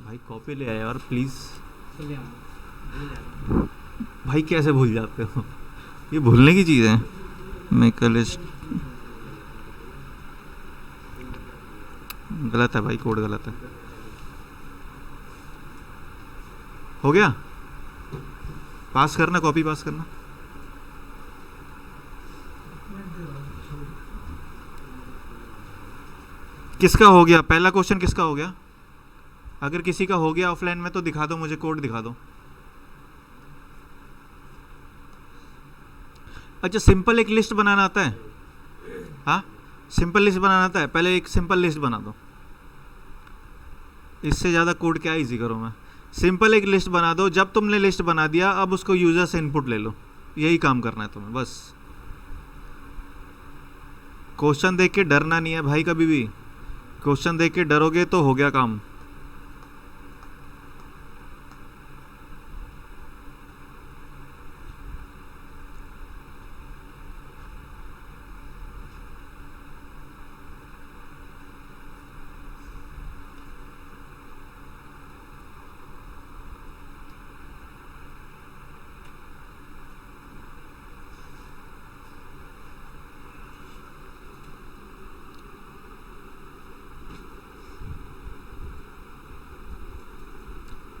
भाई कॉपी ले आए यार प्लीज़। चलिए हम भूल जाएंगे। भाई कैसे भूल जाते हो, ये भूलने की चीज़ है। मेक अ लिस्ट, गलत है भाई, कोड गलत है। हो गया, पास करना, कॉपी पास करना। किसका हो गया, पहला क्वेश्चन किसका हो गया? अगर किसी का हो गया ऑफलाइन में तो दिखा दो मुझे, कोड दिखा दो। अच्छा सिंपल एक लिस्ट बनाना आता है? हाँ सिंपल लिस्ट बनाना आता है, पहले एक सिंपल लिस्ट बना दो। इससे ज़्यादा कोड क्या इजी करूँ मैं। सिंपल एक लिस्ट बना दो, जब तुमने लिस्ट बना दिया अब उसको यूज़र से इनपुट ले लो, यही काम करना है तुम्हें बस। क्वेश्चन देख के डरना नहीं है भाई, कभी भी क्वेश्चन देख के डरोगे तो हो गया काम।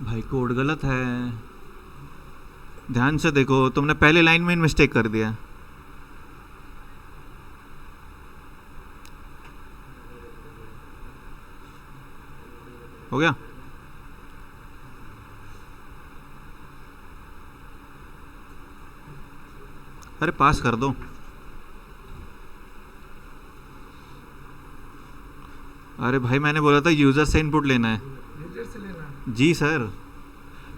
भाई कोड गलत है, ध्यान से देखो, तुमने पहले लाइन में मिस्टेक कर दिया। हो गया? अरे पास कर दो। अरे भाई मैंने बोला था यूज़र से इनपुट लेना है। यूजर से लेना। जी सर,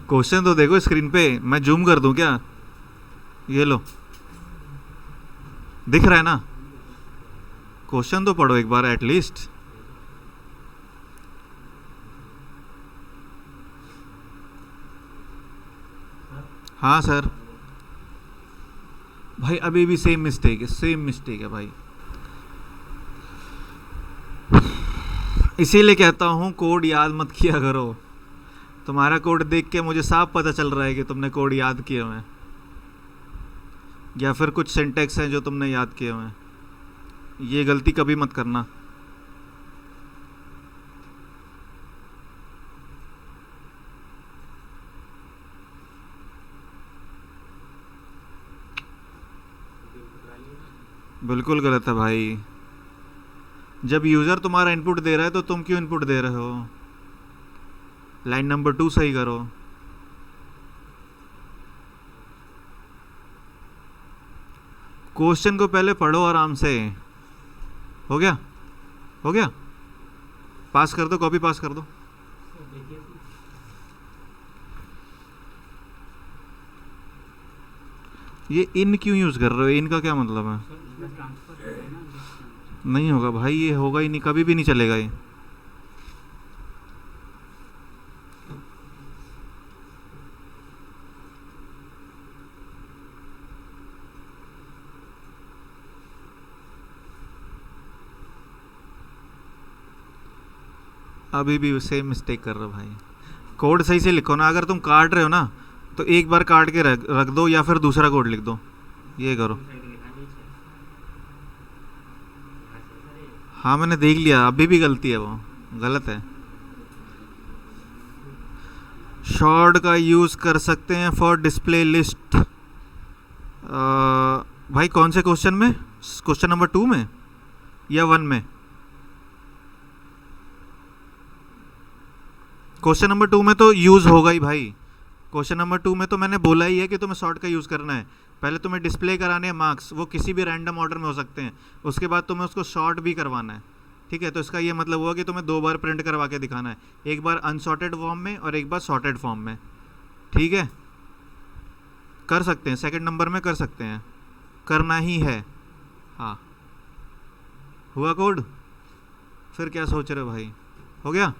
क्वेश्चन तो देखो स्क्रीन पे, मैं जूम कर दूं क्या? ये लो, दिख रहा है ना? क्वेश्चन तो पढ़ो एक बार एटलीस्ट। हाँ सर। भाई अभी भी सेम मिस्टेक है, सेम मिस्टेक है भाई। इसीलिए कहता हूँ कोड याद मत किया करो। तुम्हारा कोड देख के मुझे साफ पता चल रहा है कि तुमने कोड याद किए हुए हैं, या फिर कुछ सिंटेक्स हैं जो तुमने याद किए हुए हैं। ये गलती कभी मत करना। बिल्कुल गलत है भाई। जब यूज़र तुम्हारा इनपुट दे रहा है तो तुम क्यों इनपुट दे रहे हो? लाइन नंबर 2 सही करो। क्वेश्चन को पहले पढ़ो आराम से। हो गया? हो गया? पास कर दो, कॉपी पास कर दो। ये इन क्यों यूज़ कर रहे हो? इन का क्या मतलब है? नहीं होगा भाई, ये होगा ही नहीं, कभी भी नहीं चलेगा ये। अभी भी सेम मिस्टेक कर रहे हो भाई। कोड सही से लिखो ना, अगर तुम काट रहे हो ना तो एक बार काट के रख दो, या फिर दूसरा कोड लिख दो, ये करो। हाँ मैंने देख लिया, अभी भी गलती है, वो गलत है। शॉर्ट का यूज़ कर सकते हैं फॉर डिस्प्ले लिस्ट। भाई कौन से क्वेश्चन में? क्वेश्चन नंबर 2 में या 1 में? क्वेश्चन नंबर 2 में तो यूज़ होगा ही भाई। क्वेश्चन नंबर 2 में तो मैंने बोला ही है कि तुम्हें शॉर्ट का यूज़ करना है। पहले तुम्हें डिस्प्ले कराने हैं मार्क्स, वो किसी भी रैंडम ऑर्डर में हो सकते हैं, उसके बाद तुम्हें उसको शॉर्ट भी करवाना है। ठीक है, तो इसका ये मतलब हुआ कि तुम्हें 2 बार प्रिंट करवा के दिखाना है, एक बार अनसॉर्टेड फॉर्म में और एक बार सॉर्टेड फॉर्म में। ठीक है, कर सकते हैं, सेकंड नंबर में कर सकते हैं, करना ही है। हाँ हुआ कोड? फिर क्या सोच रहे हो भाई? हो गया?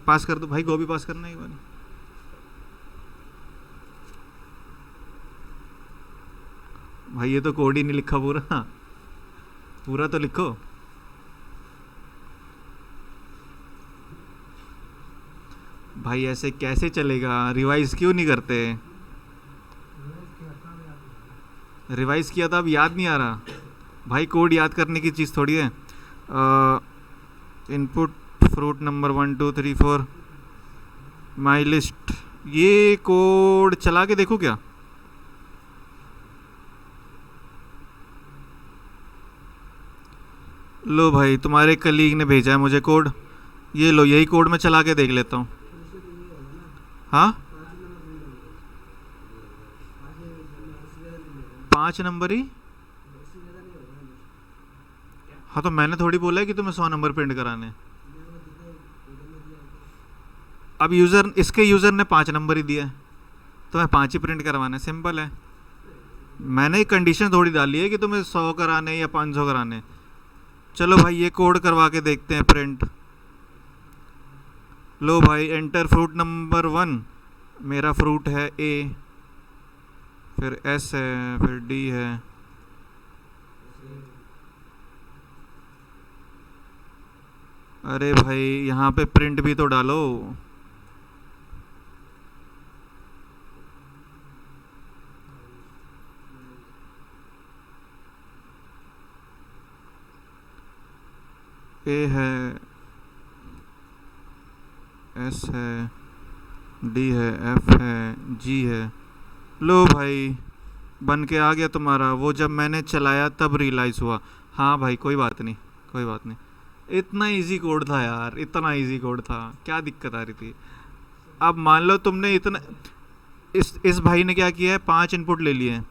पास कर दो भाई, गोभी पास करना ही वाली। भाई ये तो कोड ही नहीं लिखा पूरा, पूरा तो लिखो। भाई ऐसे कैसे चलेगा, रिवाइज क्यों नहीं करते? रिवाइज किया था, अब याद नहीं आ रहा। भाई कोड याद करने की चीज़ थोड़ी है। Input fruit number 1 2 3 4 my list, ये कोड चला के देखो क्या? लो भाई, तुम्हारे कलीग ने भेजा है मुझे कोड, ये लो, यही कोड मैं चला के देख लेता हूँ। हाँ 5 नंबर ही। हाँ तो मैंने थोड़ी बोला है कि तुम्हें 100 नंबर प्रिंट कराने। अब यूज़र, इसके यूज़र ने 5 नंबर ही दिया है, तुम्हें 5 ही प्रिंट करवाने, सिंपल है। मैंने एक कंडीशन थोड़ी डाली है कि तुम्हें 100 कराने या 500 कराने। चलो भाई ये कोड करवा के देखते हैं प्रिंट। लो भाई, एंटर फ्रूट नंबर 1, मेरा फ्रूट है ए, फिर एस है, फिर डी है। अरे भाई यहाँ पे प्रिंट भी तो डालो। ए है, एस है, डी है, एफ है, जी है। लो भाई बन के आ गया तुम्हारा। वो जब मैंने चलाया तब रियलाइज़ हुआ। हाँ भाई कोई बात नहीं, कोई बात नहीं। इतना इजी कोड था यार, इतना इजी कोड था, क्या दिक्कत आ रही थी? अब मान लो तुमने इतना, इस भाई ने क्या किया है, 5 इनपुट ले लिए हैं,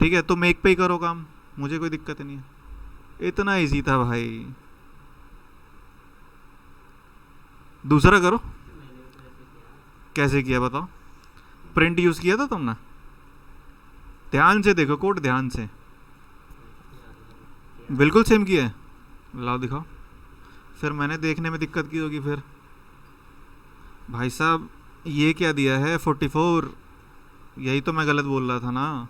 ठीक है, तुम एक पे ही करो काम, मुझे कोई दिक्कत नहीं है। इतना इजी था भाई। दूसरा करो। कैसे किया बताओ? प्रिंट यूज़ किया था तुमने? ध्यान से देखो कोड, ध्यान से। बिल्कुल सेम किया है, लाओ दिखाओ। फिर मैंने देखने में दिक्कत की होगी फिर। भाई साहब ये क्या दिया है 44, यही तो मैं गलत बोल रहा था ना।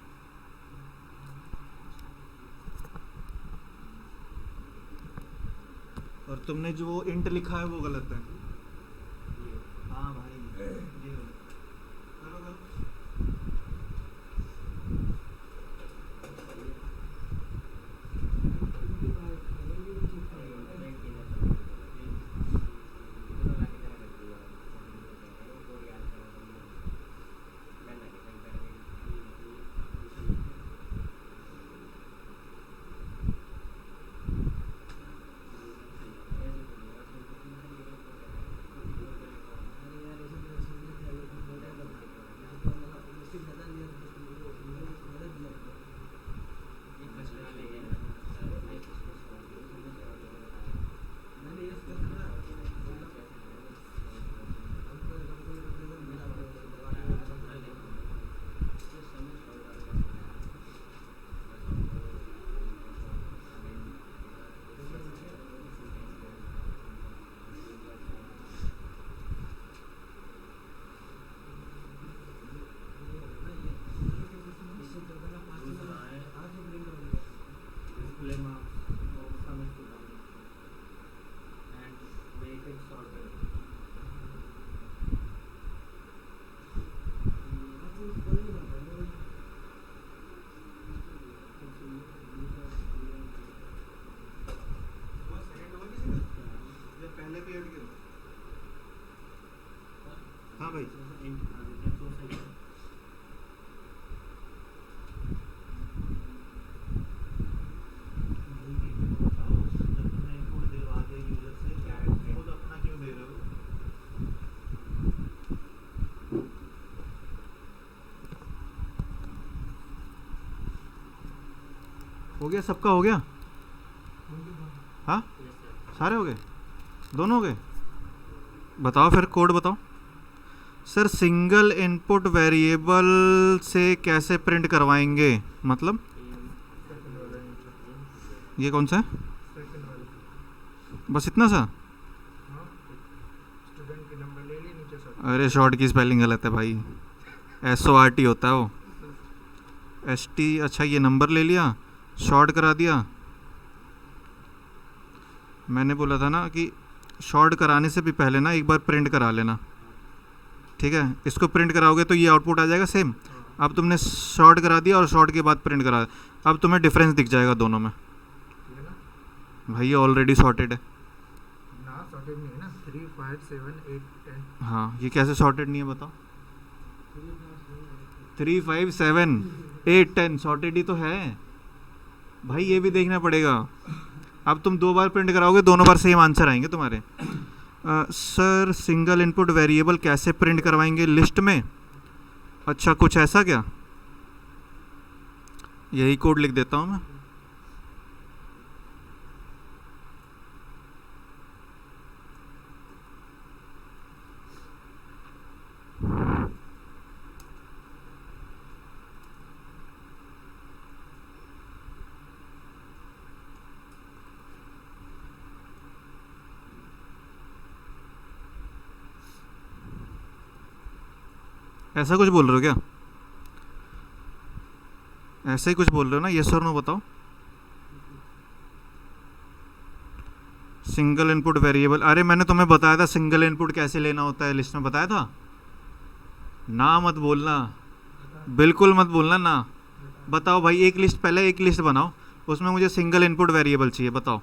और तुमने जो इंट लिखा है वो गलत है। हाँ भाई ये करो करो। पहले भी ऐड करो। हाँ भाई हो गया, सबका हो गया। हाँ सारे हो गए, दोनों हो गए। बताओ फिर कोड बताओ। सर सिंगल इनपुट वेरिएबल से कैसे प्रिंट करवाएंगे, मतलब ये कौन सा है? बस इतना सा? अरे शॉर्ट की स्पेलिंग गलत है भाई, SORT होता है वो। ST, अच्छा ये नंबर ले लिया, शॉर्ट करा दिया। मैंने बोला था ना कि शॉर्ट कराने से भी पहले ना एक बार प्रिंट करा लेना, ठीक है। इसको प्रिंट कराओगे तो ये आउटपुट आ जाएगा सेम। अब तुमने शॉर्ट करा दिया और शॉर्ट के बाद प्रिंट करा, अब तुम्हें डिफरेंस दिख जाएगा दोनों में। ठीक है ना? भाई ये ऑलरेडी सॉर्टेड है। ना सॉर्टेड नहीं है ना, 3 5 7 8 10। हाँ, ये कैसे सॉर्टेड नहीं है बताओ? 3 5 7 8 10 सॉर्टेड ही तो है भाई, ये भी देखना पड़ेगा। अब तुम 2 बार प्रिंट कराओगे, दोनों बार सेम आंसर आएंगे तुम्हारे। सर सिंगल इनपुट वेरिएबल कैसे प्रिंट करवाएंगे लिस्ट में? अच्छा कुछ ऐसा क्या? यही कोड लिख देता हूँ मैं। ऐसा कुछ बोल रहे हो क्या? ऐसा ही कुछ बोल रहे हो ना? यस और नो बताओ। सिंगल इनपुट वेरिएबल, अरे मैंने तुम्हें बताया था सिंगल इनपुट कैसे लेना होता है, लिस्ट में बताया था ना। मत बोलना, बिल्कुल मत बोलना ना। बताओ भाई, एक लिस्ट, पहले एक लिस्ट बनाओ, उसमें मुझे सिंगल इनपुट वेरिएबल चाहिए, बताओ।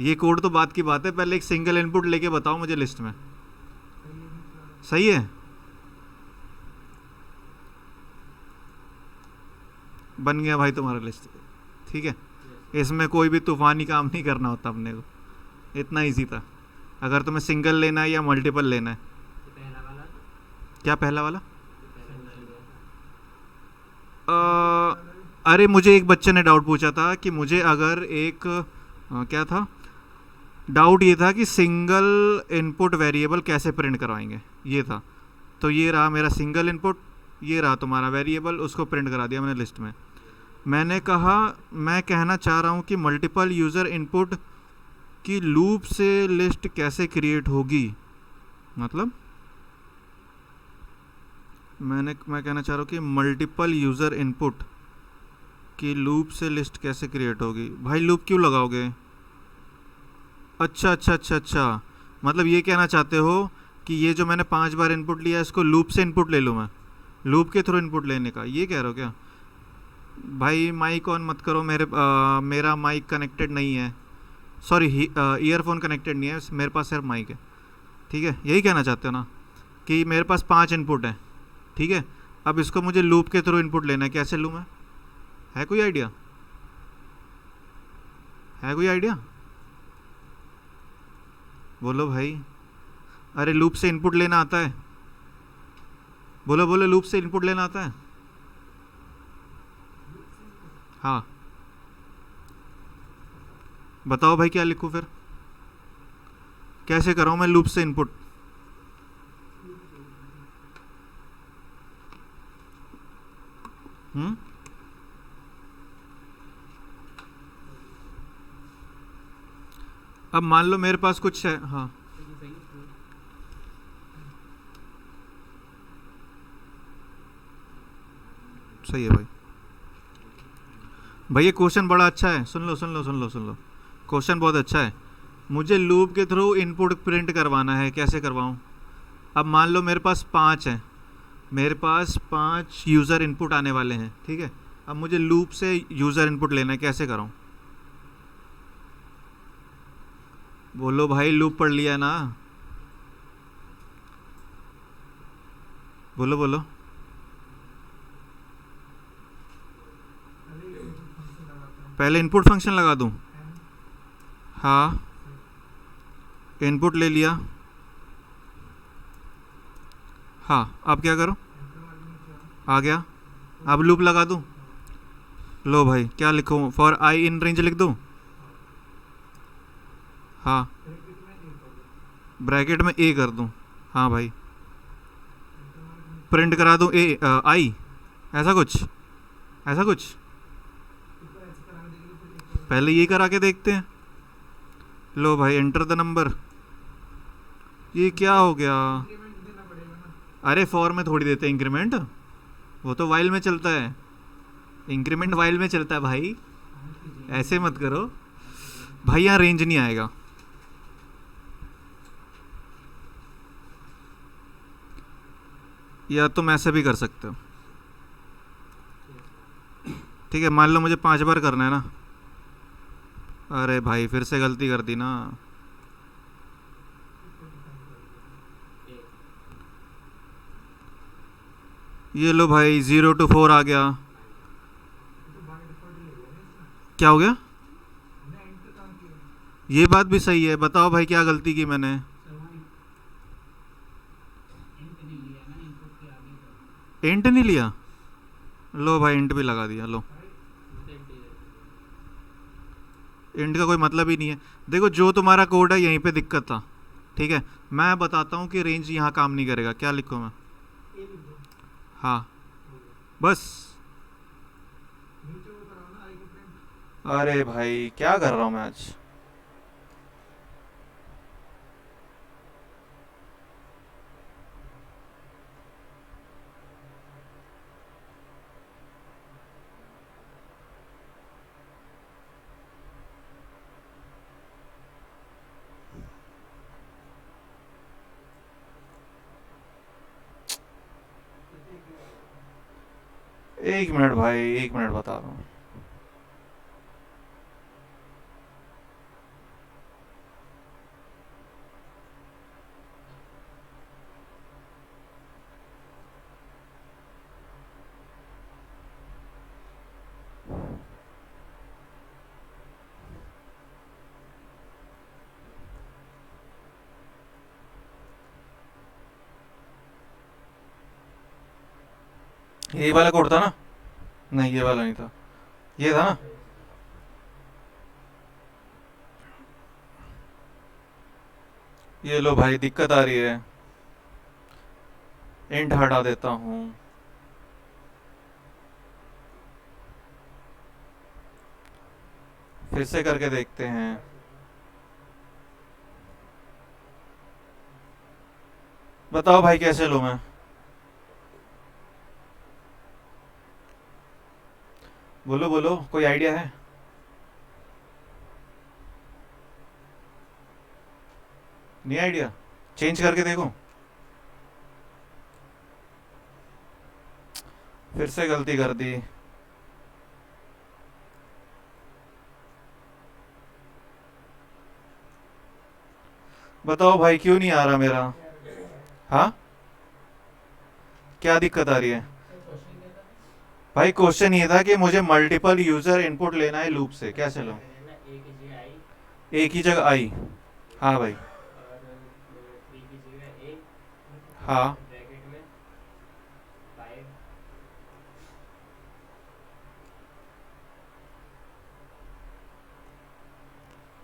ये कोड तो बात की बात है, पहले एक सिंगल इनपुट लेके बताओ मुझे लिस्ट में। सही है, बन गया भाई तुम्हारा लिस्ट, ठीक है। इसमें कोई भी तूफानी काम नहीं करना होता अपने को, इतना इजी था। अगर तुम्हें सिंगल लेना है या मल्टीपल लेना है। पहला वाला क्या पहला वाला? अरे मुझे एक बच्चे ने डाउट पूछा था कि मुझे अगर एक क्या था डाउट, ये था कि सिंगल इनपुट वेरिएबल कैसे प्रिंट करवाएंगे, ये था। तो ये रहा मेरा सिंगल इनपुट, ये रहा तुम्हारा वेरिएबल, उसको प्रिंट करा दिया मैंने लिस्ट में। मैंने कहा मैं कहना चाह रहा हूँ कि मल्टीपल यूज़र इनपुट की लूप से लिस्ट कैसे क्रिएट होगी, मतलब मैं कहना चाह रहा हूँ कि मल्टीपल यूज़र इनपुट की लूप से लिस्ट कैसे क्रिएट होगी। भाई लूप क्यों लगाओगे? अच्छा, मतलब ये कहना चाहते हो कि ये जो मैंने 5 बार इनपुट लिया इसको लूप से इनपुट ले लूँ मैं, लूप के थ्रू इनपुट लेने का, ये कह रहे हो क्या? भाई माइक ऑन मत करो, मेरा माइक कनेक्टेड नहीं है, सॉरी ईयरफोन कनेक्टेड नहीं है, मेरे पास सिर्फ माइक है, ठीक है। यही कहना चाहते हो ना कि मेरे पास 5 इनपुट है, ठीक है। अब इसको मुझे लूप के थ्रू इनपुट लेना है, कैसे लूँ मैं? है कोई आइडिया? है कोई आइडिया? बोलो भाई। अरे लूप से इनपुट लेना आता है? बोलो बोलो, लूप से इनपुट लेना आता है? हाँ बताओ भाई, क्या लिखूँ फिर? कैसे कराऊँ मैं लूप से इनपुट? अब मान लो मेरे पास कुछ है, हाँ सही है भाई। भाई ये क्वेश्चन बड़ा अच्छा है, सुन लो। क्वेश्चन बहुत अच्छा है। मुझे लूप के थ्रू इनपुट प्रिंट करवाना है, कैसे करवाऊँ? अब मान लो मेरे पास 5 है, मेरे पास 5 यूज़र इनपुट आने वाले हैं, ठीक है। अब मुझे लूप से यूज़र इनपुट लेना है, कैसे कराऊँ? बोलो भाई, लूप पढ़ लिया ना? बोलो बोलो। पहले इनपुट फंक्शन लगा दूं? हाँ, इनपुट ले लिया। हाँ, अब क्या करो? आ गया। अब लूप लगा दूं? लो भाई, क्या लिखूं? फॉर आई इन रेंज लिख दूं? हाँ, ब्रैकेट में ए कर दूं? हाँ भाई, प्रिंट करा दूं ए आई, ऐसा कुछ पहले ये करा के देखते हैं। लो भाई, एंटर द नंबर। ये क्या हो गया? अरे फॉर में थोड़ी देते इंक्रीमेंट, वो तो वाइल में चलता है, इंक्रीमेंट वाइल में चलता है भाई, ऐसे मत करो भाई, यहाँ रेंज नहीं आएगा। या तुम ऐसे भी कर सकते हो, ठीक है, मान लो मुझे 5 बार करना है ना। अरे भाई फिर से गलती कर दी ना। ये लो भाई 0 to 4 आ गया। क्या हो गया? ये बात भी सही है, बताओ भाई क्या गलती की मैंने? इंट नहीं लिया, लो भाई इंट भी लगा दिया। लो इंट का कोई मतलब ही नहीं है। देखो जो तुम्हारा कोड है यहीं पे दिक्कत था, ठीक है। मैं बताता हूँ कि रेंज यहाँ काम नहीं करेगा। क्या लिखूँ मैं? हाँ बस। अरे भाई क्या कर रहा हूँ मैं आज? एक मिनट भाई, एक मिनट बता रहा हूँ। ये वाला कोड था ना? नहीं ये वाला नहीं था, ये था ना? ये लो भाई दिक्कत आ रही है, इंट हटा देता हूँ। फिर से करके देखते हैं। बताओ भाई कैसे लूँ मैं? बोलो बोलो, कोई आइडिया है? नहीं आइडिया? चेंज करके देखो। फिर से गलती कर दी। बताओ भाई क्यों नहीं आ रहा मेरा? हाँ क्या दिक्कत आ रही है? भाई क्वेश्चन ये था कि मुझे मल्टीपल यूजर इनपुट लेना है लूप से, कैसे लूँ? एक ही जगह आई। हाँ भाई। हाँ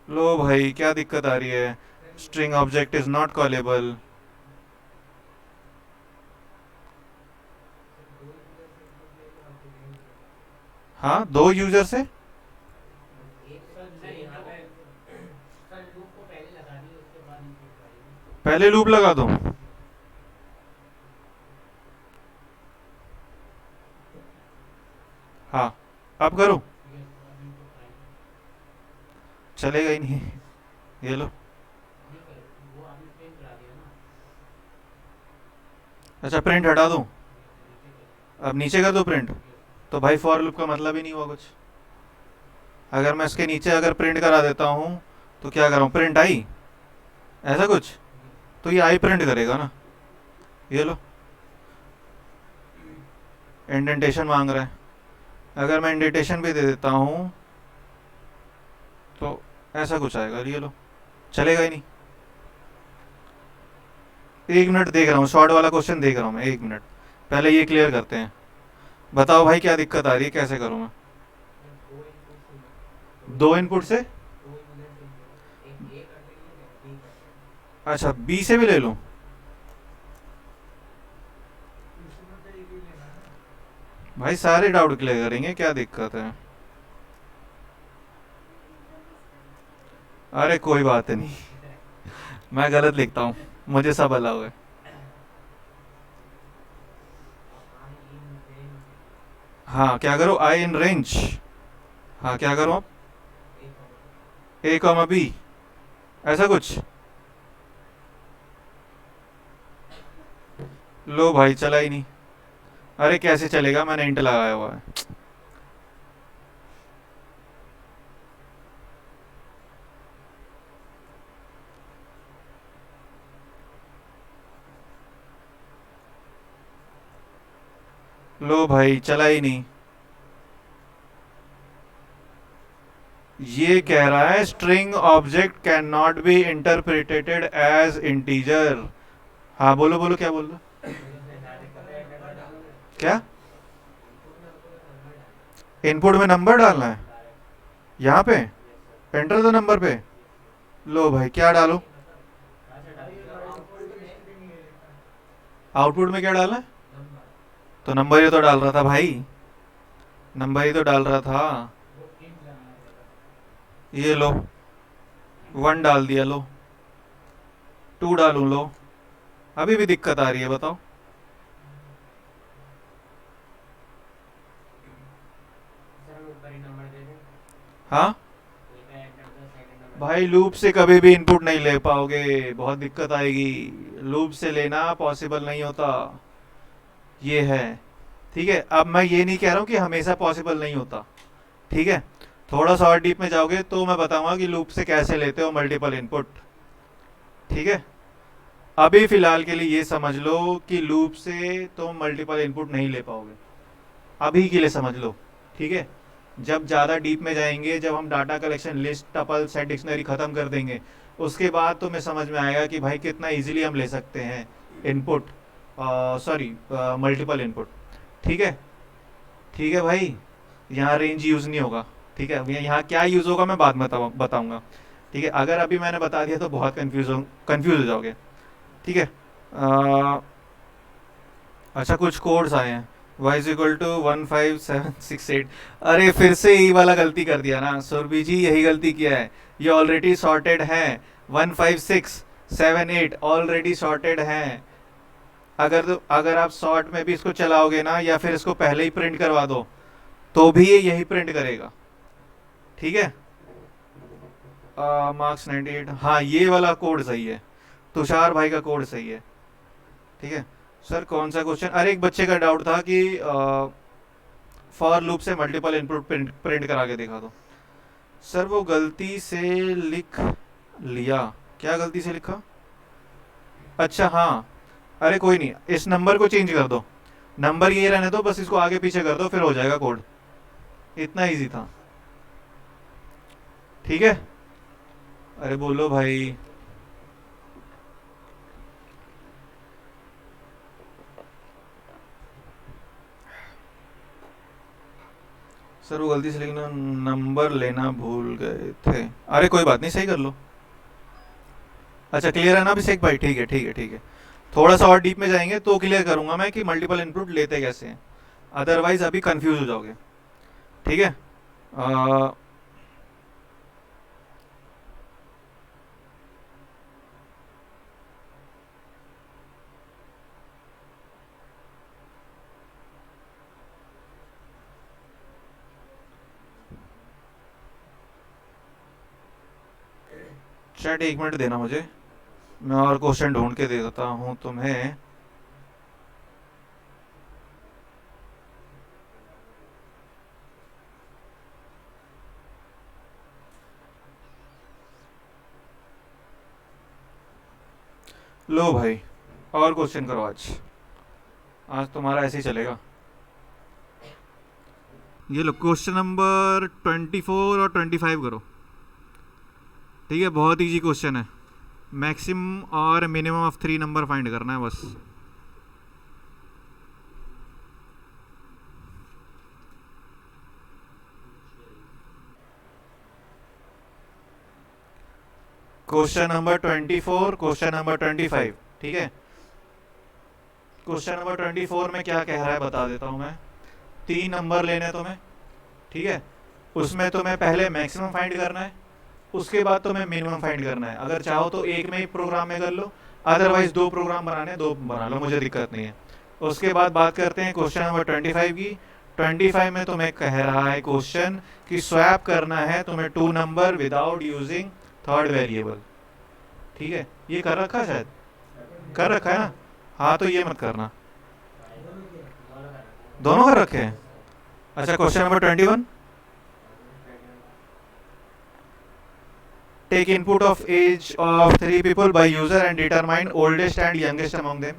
लो भाई क्या दिक्कत आ रही है? String object is not callable. हाँ 2 यूजर से? पहले लूप लगा दो। हाँ अब करो, चलेगा ही नहीं। ये लो। अच्छा प्रिंट हटा दो, अब नीचे कर दो प्रिंट। तो भाई फॉर लूप का मतलब ही नहीं हुआ कुछ। अगर मैं इसके नीचे अगर प्रिंट करा देता हूँ तो क्या करूँ? प्रिंट आई ऐसा कुछ, तो ये आई प्रिंट करेगा ना। ये लो इंडेंटेशन मांग रहा है, अगर मैं इंडेंटेशन भी दे देता हूँ तो ऐसा कुछ आएगा। ये लो चलेगा ही नहीं। 1 मिनट देख रहा हूँ, शॉर्ट वाला क्वेश्चन देख रहा हूँ मैं, 1 मिनट पहले ये क्लियर करते हैं। बताओ भाई क्या दिक्कत आ रही है, कैसे करूँ मैं? 2 इनपुट से? अच्छा बी से भी ले लूँ? भाई सारे डाउट क्लियर करेंगे, क्या दिक्कत है? अरे कोई बात नहीं, मैं गलत लिखता हूँ, मुझे सब अलाउ है। हाँ क्या करो, आई इन रेंज। हाँ क्या करो आप, ए कॉमा बी, ऐसा कुछ। लो भाई चला ही नहीं। अरे कैसे चलेगा, मैंने इंट लगाया हुआ है। लो भाई चला ही नहीं। ये कह रहा है string object can not be interpreted as integer. हाँ बोलो बोलो, क्या बोल रहे हो? क्या इनपुट में नंबर डालना है यहाँ पे, एंटर द नंबर पे। लो भाई क्या डालो, आउटपुट में क्या डालना है? तो नंबर ही तो डाल रहा था भाई, नंबर ही तो डाल रहा था। ये लो 1 डाल दिया, लो 2 डालूं, लो अभी भी दिक्कत आ रही है, बताओ। हाँ भाई लूप से कभी भी इनपुट नहीं ले पाओगे, बहुत दिक्कत आएगी। लूप से लेना पॉसिबल नहीं होता, ये है। ठीक है, अब मैं ये नहीं कह रहा हूँ कि हमेशा पॉसिबल नहीं होता। ठीक है, थोड़ा सा और डीप में जाओगे तो मैं बताऊंगा कि लूप से कैसे लेते हो मल्टीपल इनपुट। ठीक है, अभी फिलहाल के लिए ये समझ लो कि लूप से तुम मल्टीपल इनपुट नहीं ले पाओगे, अभी के लिए समझ लो। ठीक है, जब ज़्यादा डीप में जाएंगे, जब हम data collection, list, tuple, set, dictionary ख़त्म कर देंगे, उसके बाद तुम्हें समझ में आएगा कि भाई कितना इजीली हम ले सकते हैं इनपुट, सॉरी मल्टीपल इनपुट। ठीक है, ठीक है भाई, यहाँ रेंज यूज़ नहीं होगा। ठीक है, यहाँ क्या यूज़ होगा मैं बाद में बताऊँगा। ठीक है, अगर अभी मैंने बता दिया तो बहुत कंफ्यूज हो जाओगे। ठीक है, अच्छा कुछ कोड्स आए हैं, y इज इक्वल टू 15768। अरे फिर से यही वाला गलती कर दिया ना सुरभि जी, यही गलती किया है। ये ऑलरेडी सॉर्टेड है, 15678 ऑलरेडी सॉर्टेड है। अगर आप सॉर्ट में भी इसको चलाओगे ना, या फिर इसको पहले ही प्रिंट करवा दो, तो भी ये यही प्रिंट करेगा। ठीक है, मार्क्स 98, हाँ ये वाला कोड सही है, तुषार भाई का कोड सही है। ठीक है सर, कौन सा क्वेश्चन? अरे एक बच्चे का डाउट था कि फॉर लूप से मल्टीपल इनपुट प्रिंट करा के देखा दो। सर वो गलती से लिख लिया, क्या गलती से लिखा? अच्छा हाँ, अरे कोई नहीं, इस नंबर को चेंज कर दो, नंबर ये रहने दो, बस इसको आगे पीछे कर दो, फिर हो जाएगा कोड। इतना इजी था। ठीक है, अरे बोलो भाई। सर वो गलती से लिखना, नंबर लेना भूल गए थे। अरे कोई बात नहीं, सही कर लो। अच्छा क्लियर है ना अभिषेक भाई? ठीक है ठीक है ठीक है, थोड़ा सा और डीप में जाएंगे तो क्लियर करूंगा मैं कि मल्टीपल इनपुट लेते कैसे हैं, अदरवाइज अभी कंफ्यूज हो जाओगे। ठीक है, चैट 1 मिनट देना मुझे, मैं और क्वेश्चन ढूंढ के दे देता हूँ तुम्हें। लो भाई और क्वेश्चन करो, आज आज तुम्हारा ऐसे ही चलेगा। ये लो क्वेश्चन नंबर 24 और 25 करो। ठीक है, बहुत इजी क्वेश्चन है, मैक्सिमम और मिनिमम ऑफ 3 नंबर फाइंड करना है बस। Question number 24, question number 25। ठीक है, क्वेश्चन नंबर 24 में क्या कह रहा है बता देता हूँ मैं। 3 नंबर लेने तुम्हें, ठीक है, उसमें तुम्हें पहले मैक्सिमम फाइंड करना है, उसके बाद तुम्हें मिनिमम फाइंड करना है। अगर चाहो तो एक में ही प्रोग्राम में कर लो, अदरवाइज 2 प्रोग्राम बनाने 2 बना लो, मुझे दिक्कत नहीं है। उसके बाद बात करते हैं क्वेश्चन नंबर 25 की। 25 में तुम्हें कह रहा है क्वेश्चन कि स्वैप करना है तुम्हें two number without using third variable. ठीक है, ये कर रखा है शायद, कर रखा है ना। हाँ तो ये मत करना, दोनों कर रखे हैं। अच्छा, question number 21, take input of age of three people by user and determine oldest and youngest among them.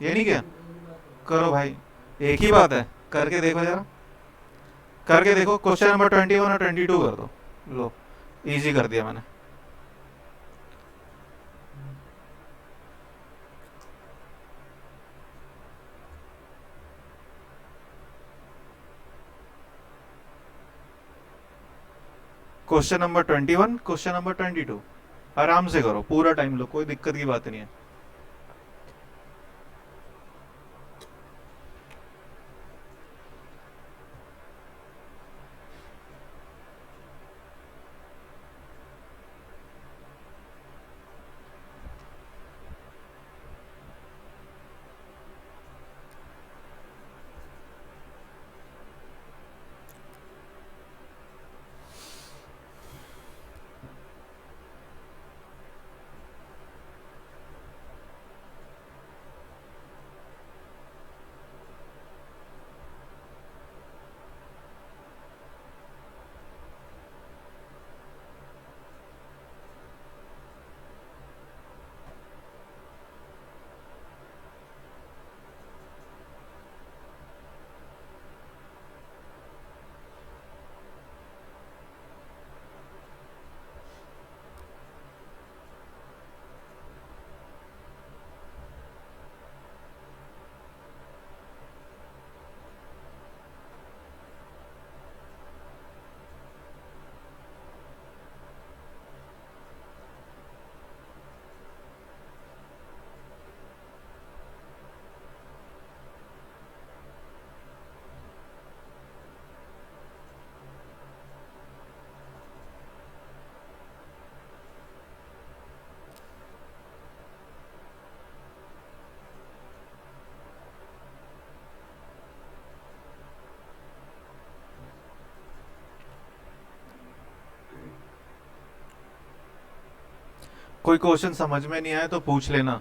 ये नहीं किया, करो भाई, एक ही बात है, करके देखो जरा, करके देखो। क्वेश्चन नंबर 21 और 22 कर दो। लो, इजी कर दिया मैंने। क्वेश्चन नंबर 21, क्वेश्चन नंबर 22, आराम से करो, पूरा टाइम लो, कोई दिक्कत की बात नहीं है। कोई क्वेश्चन समझ में नहीं आया तो पूछ लेना।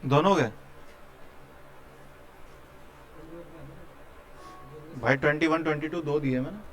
दोनों गए भाई, 21 22 दो दिए मैंने।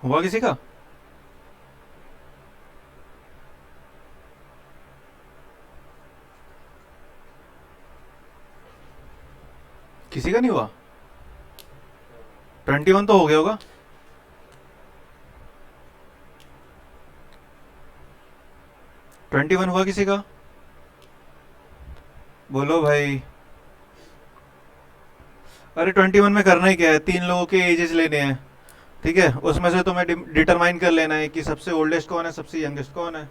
हुआ किसी का? किसी का नहीं हुआ? 21 तो हो गया होगा। ट्वेंटी वन हुआ किसी का? बोलो भाई। अरे 21 में करना ही क्या है, 3 लोगों के एजेस लेने हैं, ठीक है, उसमें से तुम्हें डिटरमाइन कर लेना है कि सबसे ओल्डेस्ट कौन है, सबसे यंगेस्ट कौन है।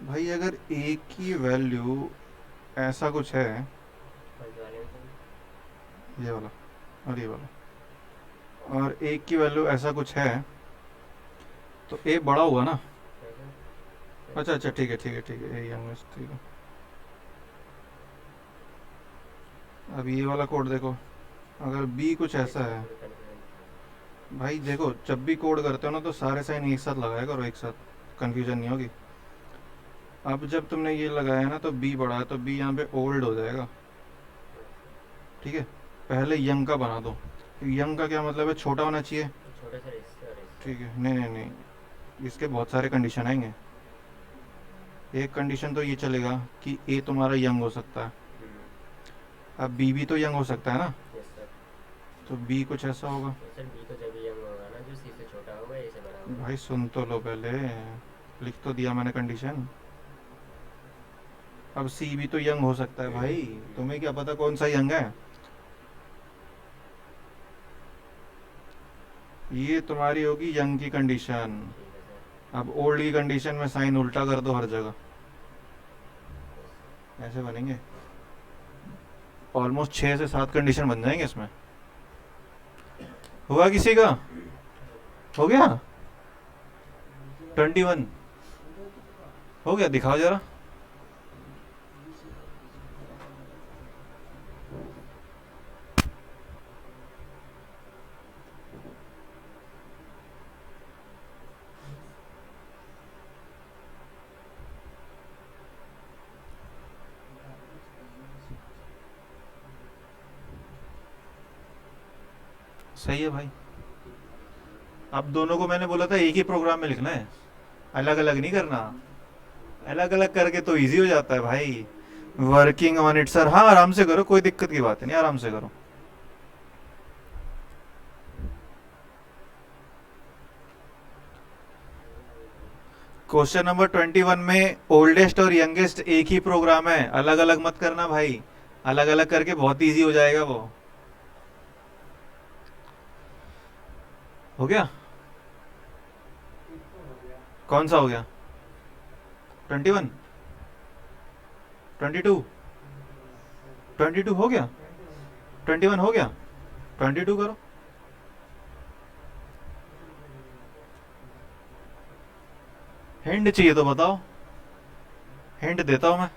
भाई अगर ए की वैल्यू ऐसा कुछ है, ये वाला और ये वाला, और ए की वैल्यू ऐसा कुछ है, तो ए बड़ा हुआ ना। अच्छा अच्छा, ठीक है ठीक है ठीक है, ए यंगेस्ट, ठीक है। अब ये वाला कोड देखो, अगर बी कुछ ऐसा है, भाई देखो जब भी कोड करते हो ना तो सारे साइन एक साथ लगाया करो, एक साथ, कंफ्यूजन नहीं होगी। अब जब तुमने ये लगाया ना तो बी बड़ा है, तो बी यहाँ पे ओल्ड हो जाएगा, ठीक है। पहले यंग का बना दो। यंग का क्या मतलब है, छोटा होना चाहिए, ठीक है। नहीं नहीं नहीं, इसके बहुत सारे कंडीशन आएंगे। एक कंडीशन तो ये चलेगा कि ए तुम्हारा यंग हो सकता है, अब बी भी तो यंग हो सकता है ना, तो बी कुछ ऐसा होगा। भाई सुन तो लो पहले, लिख तो दिया मैंने कंडीशन। अब सी भी तो यंग हो सकता है भाई, तुम्हें क्या पता कौन सा यंग है। ये तुम्हारी होगी यंग की कंडीशन। अब ओल्ड की कंडीशन में साइन उल्टा कर दो हर जगह, ऐसे बनेंगे। ऑलमोस्ट 6 से 7 कंडीशन बन जाएंगे इसमें। हुआ किसी का? हो गया 21 हो गया, दिखाओ जरा। सही है भाई। अब दोनों को मैंने बोला था एक ही प्रोग्राम में लिखना है, अलग अलग नहीं करना। अलग अलग करके तो इजी हो जाता है भाई। वर्किंग ऑन इट सर, हाँ आराम से करो, कोई दिक्कत की बात नहीं, आराम से करो। क्वेश्चन नंबर 21 में ओल्डेस्ट और यंगेस्ट एक ही प्रोग्राम है, अलग अलग मत करना भाई, अलग अलग करके बहुत इजी हो जाएगा वो। हो गया? कौन सा हो गया? 21, 22, 22 हो गया, 21 हो गया, 22 करो। हिंट चाहिए तो बताओ, हिंट देता हूं मैं।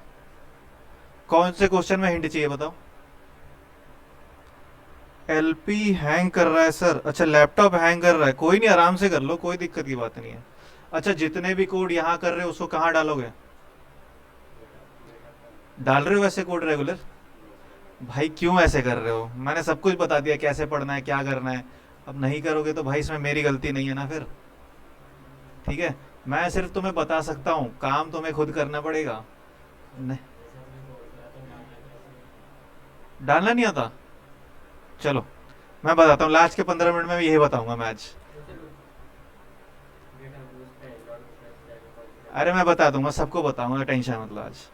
कौन से क्वेश्चन में हिंट चाहिए बताओ? एलपी हैंग कर रहा है सर, अच्छा लैपटॉप हैंग कर रहा है, कोई नहीं आराम से कर लो, कोई दिक्कत की बात नहीं है। अच्छा जितने भी कोड यहाँ कर रहे हो उसको कहाँ डालोगे? डाल रहे हो वैसे कोड रेगुलर? भाई क्यों ऐसे कर रहे हो, मैंने सब कुछ बता दिया कैसे पढ़ना है क्या करना है। अब नहीं करोगे तो भाई इसमें मेरी गलती नहीं है ना फिर, ठीक है। मैं सिर्फ तुम्हें बता सकता हूँ, काम तुम्हें खुद करना पड़ेगा। नहीं डालना नहीं आता, चलो मैं बताता हूँ, लास्ट के 15 मिनट में यही बताऊंगा मैं आज। अरे मैं बता दूंगा, सबको बताऊंगा, टेंशन मतलब आज।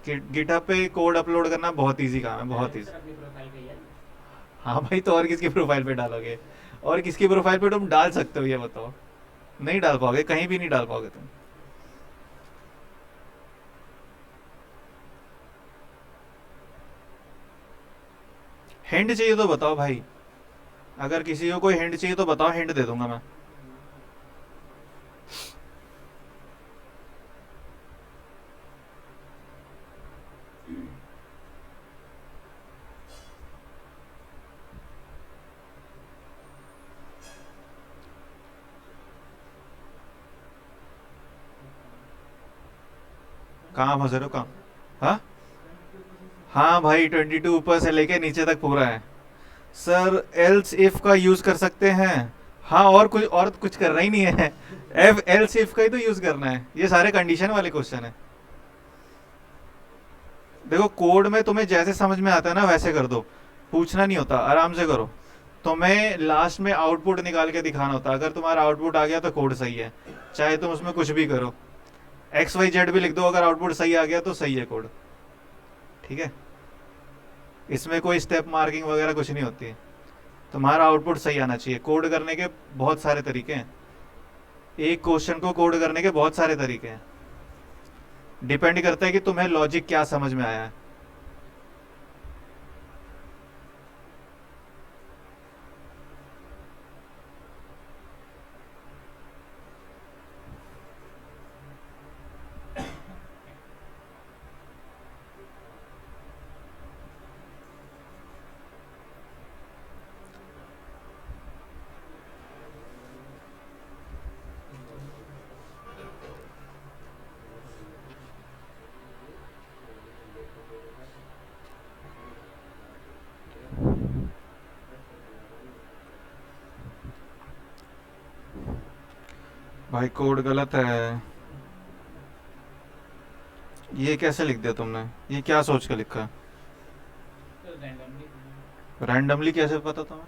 गिटहब पे कोड अपलोड करना बहुत इजी काम है, बहुत इजी। हाँ भाई, तो और किसकी प्रोफाइल पे डालोगे? और किसकी प्रोफाइल पे तुम डाल सकते हो ये बताओ? नहीं डाल पाओगे, कहीं भी नहीं डाल पाओगे तुम। हिंट चाहिए तो बताओ भाई, अगर किसी को कोई हिंट चाहिए तो बताओ, हिंट दे दूंगा मैं। कहाँ फंसे रहे हो कहाँ? हाँ हाँ भाई 22 ऊपर से लेके नीचे तक पूरा है सर। एल्स इफ का यूज कर सकते हैं। हाँ और कुछ करना ही नहीं है। एफ एल्स इफ का ही तो यूज करना है, ये सारे कंडीशन वाले क्वेश्चन है। देखो कोड में तुम्हें जैसे समझ में आता है ना वैसे कर दो, पूछना नहीं होता, आराम से करो। तुम्हें लास्ट में आउटपुट निकाल के दिखाना होता है, अगर तुम्हारा आउटपुट आ गया तो कोड सही है, चाहे तुम उसमें कुछ भी करो, एक्स वाई जेड भी लिख दो, अगर आउटपुट सही आ गया तो सही है कोड। ठीक है, इसमें कोई स्टेप मार्किंग वगैरह कुछ नहीं होती है, तुम्हारा आउटपुट सही आना चाहिए। कोड करने के बहुत सारे तरीके हैं, एक क्वेश्चन को कोड करने के बहुत सारे तरीके हैं, डिपेंड करता है कि तुम्हें लॉजिक क्या समझ में आया है। भाई कोड गलत है, ये कैसे लिख दिया तुमने, ये क्या सोच के लिखा? तो रैंडमली रैंडमली कैसे पता तुम्हें,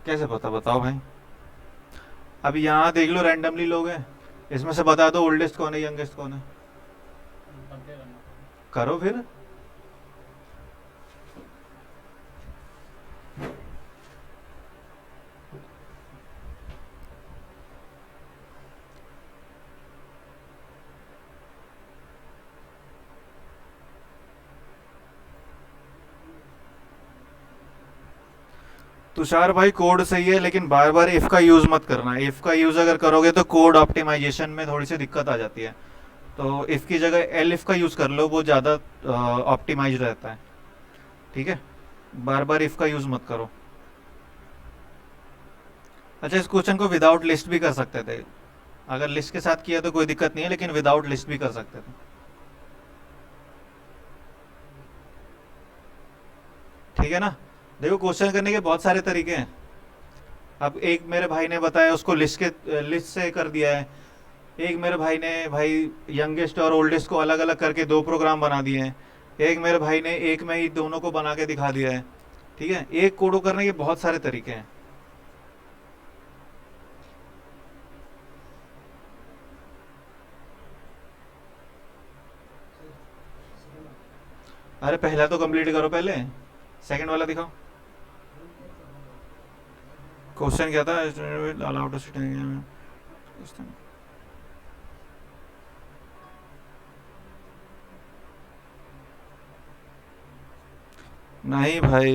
कैसे पता बताओ भाई? अब यहाँ देख लो रैंडमली लोग हैं, इसमें से बता दो ओल्डेस्ट कौन है यंगेस्ट कौन है, कंपेयर करना। करो फिर। तुषार भाई कोड सही है लेकिन बार बार इफ का यूज मत करना, इफ का यूज अगर करोगे तो कोड ऑप्टिमाइजेशन में थोड़ी सी दिक्कत आ जाती है, तो इफ की जगह एल इफ का यूज कर लो, वो ज़्यादा ऑप्टिमाइज रहता है। ठीक है, बार बार इफ का यूज मत करो। अच्छा, इस क्वेश्चन को विदाउट लिस्ट भी कर सकते थे, अगर लिस्ट के साथ किया तो कोई दिक्कत नहीं है, लेकिन विदाउट लिस्ट भी कर सकते थे। ठीक है ना, देखो क्वेश्चन करने के बहुत सारे तरीके हैं। अब एक मेरे भाई ने बताया उसको लिस्ट से कर दिया है, एक मेरे भाई ने भाई यंगेस्ट और ओल्डेस्ट को अलग अलग करके दो प्रोग्राम बना दिए हैं, एक मेरे भाई ने एक में ही दोनों को बना के दिखा दिया है। ठीक है, एक कोडो करने के बहुत सारे तरीके हैं। अरे पहला तो कंप्लीट करो, पहले सेकंड वाला दिखाओ। क्वेश्चन क्या था? अलाउड टू सिट नहीं भाई,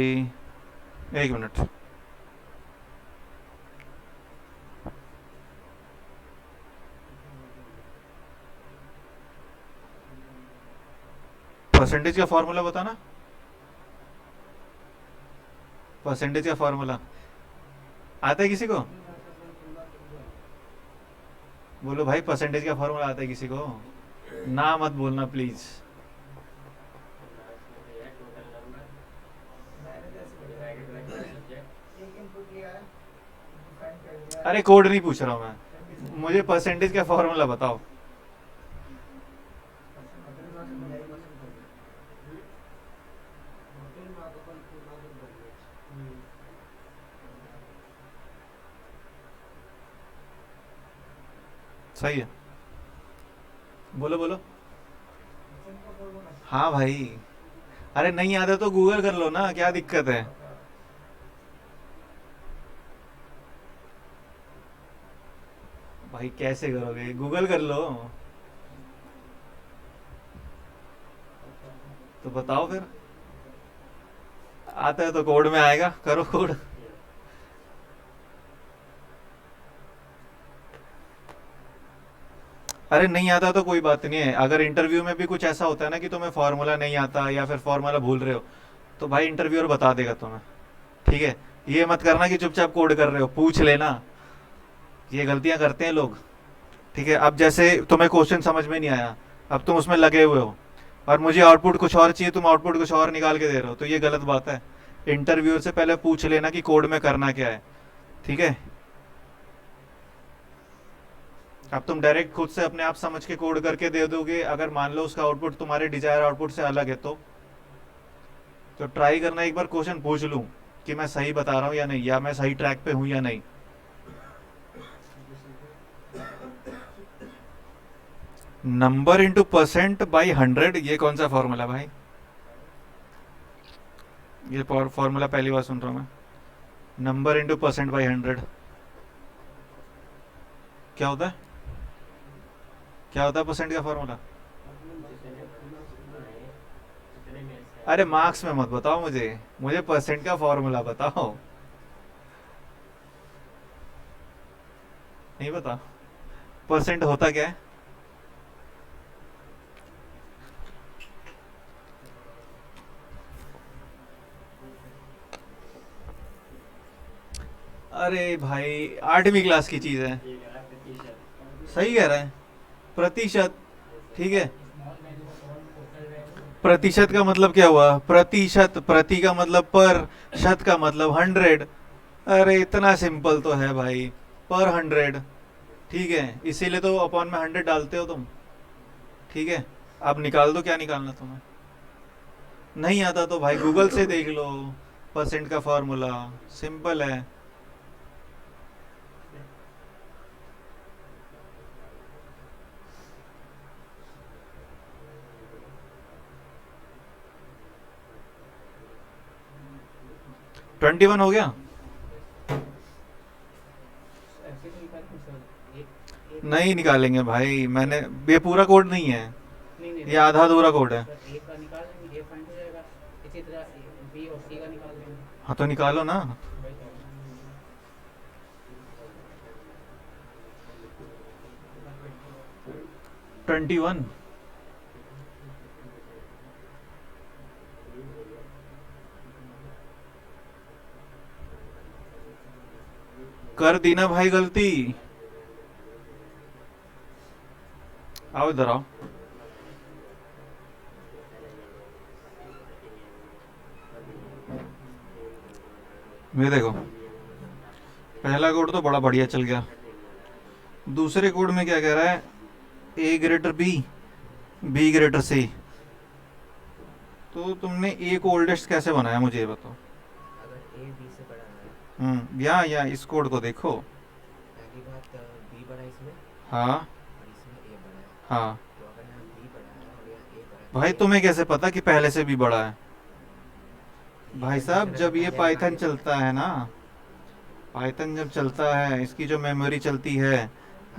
एक मिनट, परसेंटेज का फॉर्मूला बताना, परसेंटेज का फॉर्मूला आता है किसी को? बोलो भाई, परसेंटेज का फॉर्मूला आता है किसी को? ना मत बोलना प्लीज। एक इनपुट लिया है, डिफाइन कर दिया। अरे कोड नहीं पूछ रहा हूँ मैं, मुझे परसेंटेज का फॉर्मूला बताओ। सही है, बोलो बोलो। हाँ भाई, अरे नहीं आता तो गूगल कर लो ना, क्या दिक्कत है? भाई कैसे करोगे, गूगल कर लो तो बताओ फिर। आता है तो कोड में आएगा, करो कोड। अरे नहीं आता तो कोई बात नहीं है, अगर इंटरव्यू में भी कुछ ऐसा होता है ना कि तुम्हें फॉर्मूला नहीं आता या फिर फॉर्मूला भूल रहे हो, तो भाई इंटरव्यूअर बता देगा तुम्हें। ठीक है, ये मत करना कि चुपचाप कोड कर रहे हो, पूछ लेना, ये गलतियां करते हैं लोग। ठीक है, अब जैसे तुम्हें क्वेश्चन समझ में नहीं आया, अब तुम उसमें लगे हुए हो और मुझे आउटपुट कुछ और चाहिए, तुम आउटपुट कुछ और निकाल के दे रहे हो, तो ये गलत बात है। इंटरव्यूअर से पहले पूछ लेना कि कोड में करना क्या है। ठीक है, अब तुम डायरेक्ट खुद से अपने आप समझ के कोड करके दे दोगे, अगर मान लो उसका आउटपुट तुम्हारे डिजायर आउटपुट से अलग है तो ट्राई करना, एक बार क्वेश्चन पूछ लूं कि मैं सही बता रहा हूँ या नहीं, या मैं सही ट्रैक पे हूँ या नहीं। नंबर इंटू परसेंट बाई 100, ये कौन सा फॉर्मूला भाई? ये फॉर्मूला पहली बार सुन रहा हूँ मैं। नंबर इंटू परसेंट बाई 100 क्या होता है? क्या होता है परसेंट का फॉर्मूला? अरे मार्क्स में मत बताओ मुझे, मुझे परसेंट का फॉर्मूला बताओ। नहीं बता, परसेंट होता क्या है? अरे भाई 8वीं क्लास की चीज है। सही कह रहा है, प्रतिशत। ठीक है, प्रतिशत का मतलब क्या हुआ? प्रतिशत, प्रति का मतलब पर, शत का मतलब 100। अरे इतना सिंपल तो है भाई, पर 100। ठीक है, इसीलिए तो अपॉन में 100 डालते हो तुम। ठीक है, अब निकाल दो क्या निकालना तुम्हें। नहीं आता तो भाई गूगल से देख लो, परसेंट का फॉर्मूला सिंपल है। ट्वेंटी वन हो गया? ऐसे तो निकालते हैं सर, एक एक नहीं निकालेंगे भाई, मैंने, ये पूरा कोड नहीं है, नहीं नहीं ये आधा अधूरा कोड है। सर, एक का निकाल लेंगे, ए फाइंड हो जाएगा। इसी तरह बी और सी का निकाल लेंगे। हाँ तो निकालो ना। वही तो। 21 कर दी ना भाई गलती। आओ इधर आओ। ये देखो, पहला कोड तो बड़ा बढ़िया चल गया, दूसरे कोड में क्या कह रहा है? ए ग्रेटर बी, बी ग्रेटर सी। तो तुमने ए को ओल्डेस्ट कैसे बनाया मुझे ये बताओ। अगर ए बी से बड़ा है, या इस कोड को देखो। पहली बात बी बड़ा है इसमें हाँ और इसमें ए बड़ा है। हाँ तो अगर यहाँ बी बड़ा है और यहाँ ए बड़ा है भाई, तो तुम्हें कैसे पता कि पहले से भी बड़ा है? भाई ये साहब, दूसरा जब ये पहले पाइथन आगे चलता है ना, पाइथन जब चलता है, इसकी जो मेमोरी चलती है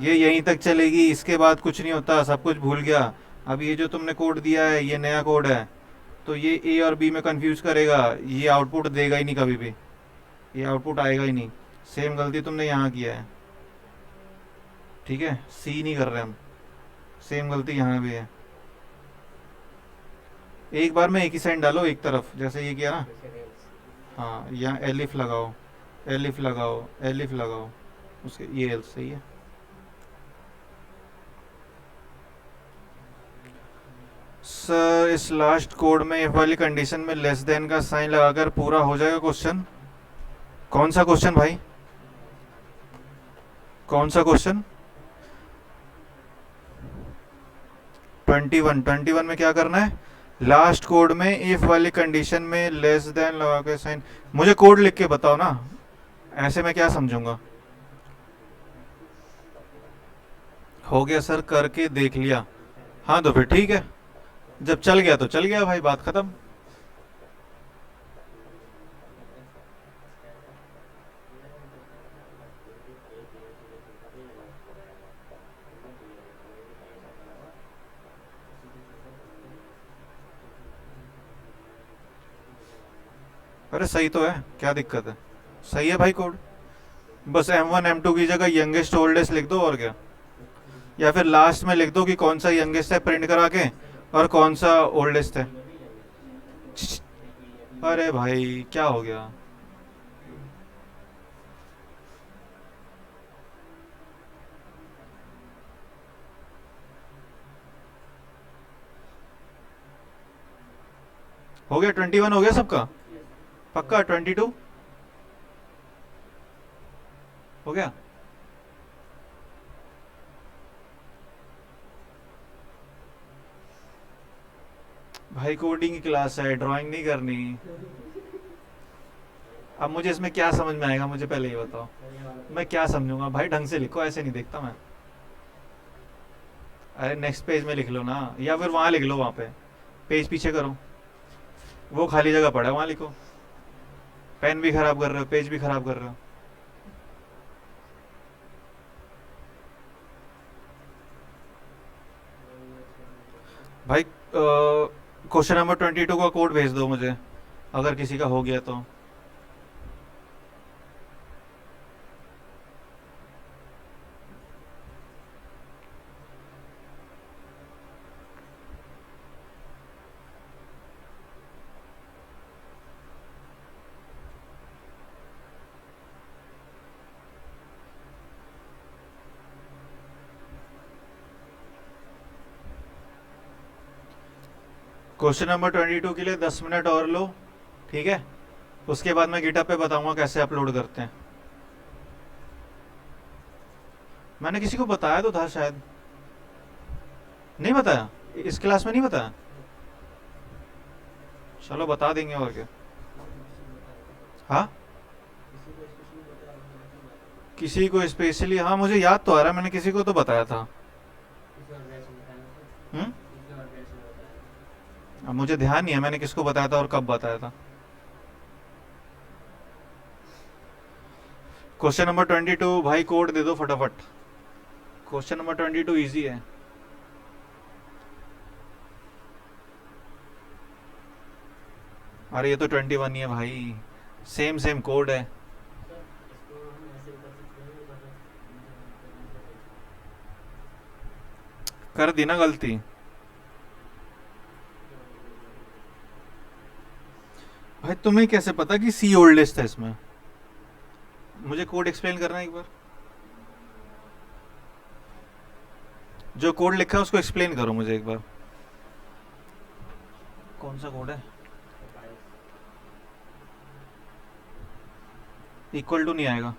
ये यहीं तक चलेगी, इसके बाद कुछ नहीं होता, सब कुछ भूल गया। अब ये जो तुमने कोड दिया है ये नया कोड है, तो ये ए और बी में कंफ्यूज करेगा, ये आउटपुट देगा ही नहीं कभी भी, ये आउटपुट आएगा ही नहीं। सेम गलती तुमने यहाँ किया है। ठीक है, सी नहीं कर रहे हम, सेम गलती यहाँ भी है। एक बार में एक ही साइन डालो एक तरफ, जैसे ये किया ना। जैसे रेल्स। हाँ, यहाँ एलिफ लगाओ, एलिफ लगाओ, एलिफ लगाओ, उसके ये एल सही है। सर इस लास्ट कोड में इफ वाली कंडीशन में लेस देन का साइन लगाकर पूरा हो जाएगा क्वेश्चन? कौन सा क्वेश्चन भाई, कौन सा क्वेश्चन? 21 में क्या करना है? लास्ट कोड में इफ वाली कंडीशन में लेस देन लगा के साइन। मुझे कोड लिख के बताओ ना, ऐसे मैं क्या समझूंगा। हो गया सर, करके देख लिया। हाँ तो फिर ठीक है, जब चल गया तो चल गया भाई, बात खत्म। अरे सही तो है, क्या दिक्कत है? सही है भाई कोड, बस M1 M2 की जगह यंगेस्ट ओल्डेस्ट लिख दो और क्या, या फिर लास्ट में लिख दो कि कौन सा यंगेस्ट है प्रिंट करा के और कौन सा ओल्डेस्ट है। अरे भाई क्या हो गया? हो गया 21 हो गया सबका पक्का 22 हो गया भाई कोडिंग की क्लास है ड्राइंग नहीं करनी अब मुझे इसमें क्या समझ में आएगा मुझे पहले ये बताओ मैं क्या समझूंगा भाई ढंग से लिखो ऐसे नहीं देखता मैं अरे नेक्स्ट पेज में लिख लो ना या फिर वहां लिख लो वहां पे पेज पीछे करो वो खाली जगह पड़ा है वहां लिखो पेन भी खराब कर रहे हो पेज भी खराब कर रहे हो भाई क्वेश्चन नंबर 22 का कोड भेज दो मुझे अगर किसी का हो गया तो क्वेश्चन नंबर 22 के लिए 10 मिनट और लो ठीक है उसके बाद मैं गिटहब पे बताऊंगा कैसे अपलोड करते हैं मैंने किसी को बताया तो था शायद नहीं बताया इस क्लास में नहीं बताया चलो बता देंगे और क्या हाँ किसी को स्पेशली हाँ मुझे याद तो आ रहा है मैंने किसी को तो बताया था अब मुझे ध्यान नहीं है मैंने किसको बताया था और कब बताया था क्वेश्चन नंबर 22 भाई कोड दे दो फटाफट क्वेश्चन नंबर 22 इजी है अरे ये तो 21 ही है भाई सेम सेम कोड है कर दी ना गलती भाई तुम्हें कैसे पता कि सी ओल्डेस्ट है इसमें मुझे कोड एक्सप्लेन करना है एक बार जो कोड लिखा है उसको एक्सप्लेन करो मुझे एक बार कौन सा कोड है इक्वल टू नहीं आएगा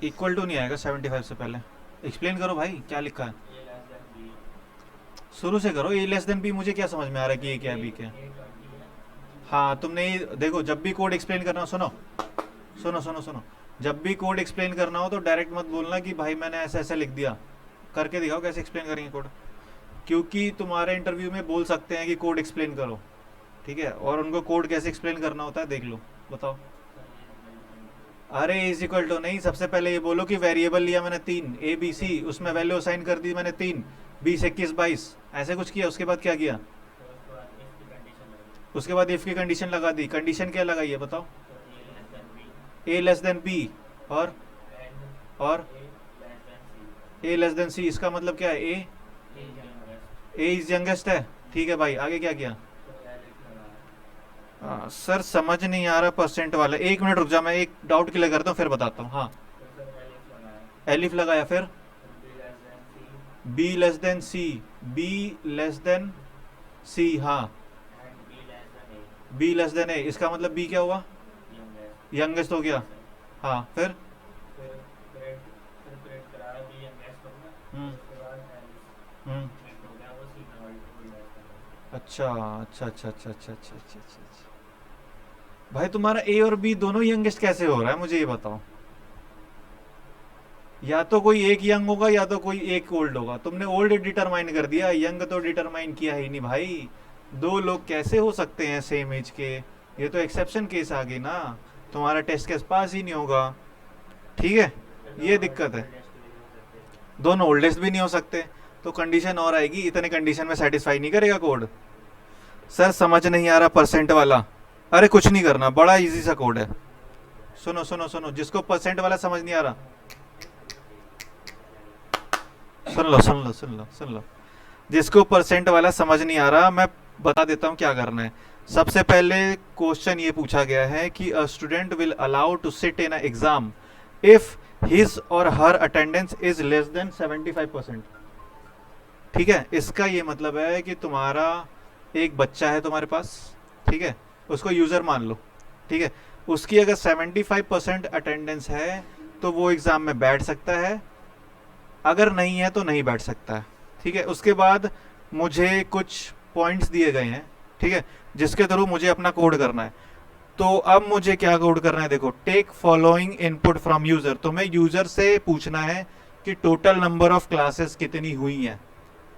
इक्वल टू नहीं आएगा 75 से पहले एक्सप्लेन करो भाई क्या लिखा है शुरू से करो ए लेस देन बी मुझे क्या समझ में आ रहा है कि ये क्या है बी क्या है हाँ तुमने देखो जब भी कोड एक्सप्लेन करना हो सुनो सुनो सुनो सुनो जब भी कोड एक्सप्लेन करना हो तो डायरेक्ट मत बोलना कि भाई मैंने ऐसा ऐसा लिख दिया करके दिखाओ कैसे एक्सप्लेन करेंगे कोड क्योंकि तुम्हारे इंटरव्यू में बोल सकते हैं कि कोड एक्सप्लेन करो ठीक है और उनको कोड कैसे एक्सप्लेन करना होता है देख लो बताओ अरे इज इक्वल टू नहीं सबसे पहले ये बोलो कि वेरिएबल लिया मैंने 3 ए बी सी उसमें वैल्यू असाइन कर दी मैंने 3 20 21 22 ऐसे कुछ किया उसके बाद क्या किया उसके बाद इफ की कंडीशन लगा दी कंडीशन क्या लगाई है बताओ ए लेस देन बी और ए लेस देन सी इसका मतलब क्या है ए इज यंगेस्ट है ठीक है भाई आगे क्या किया सर समझ नहीं आ रहा परसेंट वाला 1 मिनट रुक जा मैं एक डाउट क्लियर करता हूँ फिर बताता हूँ हाँ एलिफ लगाया फिर बी लेस देन सी हाँ बी लेस देन ए इसका मतलब बी क्या हुआ यंगेस्ट हो गया हाँ फिर अच्छा अच्छा अच्छा अच्छा अच्छा अच्छा अच्छा अच्छा भाई तुम्हारा ए और बी दोनों यंगेस्ट कैसे हो रहा है मुझे ये बताओ या तो कोई एक यंग होगा या तो कोई एक ओल्ड होगा तुमने ओल्ड डिटरमाइन कर दिया यंग तो डिटरमाइन किया ही नहीं भाई दो लोग कैसे हो सकते हैं सेम एज के ये तो एक्सेप्शन केस आ गई ना तुम्हारा टेस्ट केस पास ही नहीं होगा ठीक है ये दिक्कत है दोनों ओल्डेस्ट भी नहीं हो सकते तो कंडीशन और आएगी इतने कंडीशन में सेटिस्फाई नहीं करेगा कोड सर समझ नहीं आ रहा परसेंट वाला अरे कुछ नहीं करना बड़ा इजी सा कोड है सुनो सुनो सुनो जिसको परसेंट वाला समझ नहीं आ रहा सुन लो सुन लो सुन लो सुन लो जिसको परसेंट वाला समझ नहीं आ रहा मैं बता देता हूँ क्या करना है सबसे पहले क्वेश्चन ये पूछा गया है कि a student will allow to sit in exam if his or her attendance is less than 75%। ठीक है इसका ये मतलब है कि तुम्हारा एक बच्चा है तुम्हारे पास, ठीक है, उसको यूज़र मान लो, ठीक है, उसकी अगर 75% अटेंडेंस है तो वो एग्ज़ाम में बैठ सकता है, अगर नहीं है तो नहीं बैठ सकता है, ठीक है। उसके बाद मुझे कुछ पॉइंट्स दिए गए हैं, ठीक है, जिसके थ्रू मुझे अपना कोड करना है। तो अब मुझे क्या कोड करना है, देखो, take following input from user, तुम्हें यूज़र से पूछना है कि टोटल नंबर ऑफ क्लासेस कितनी हुई हैं,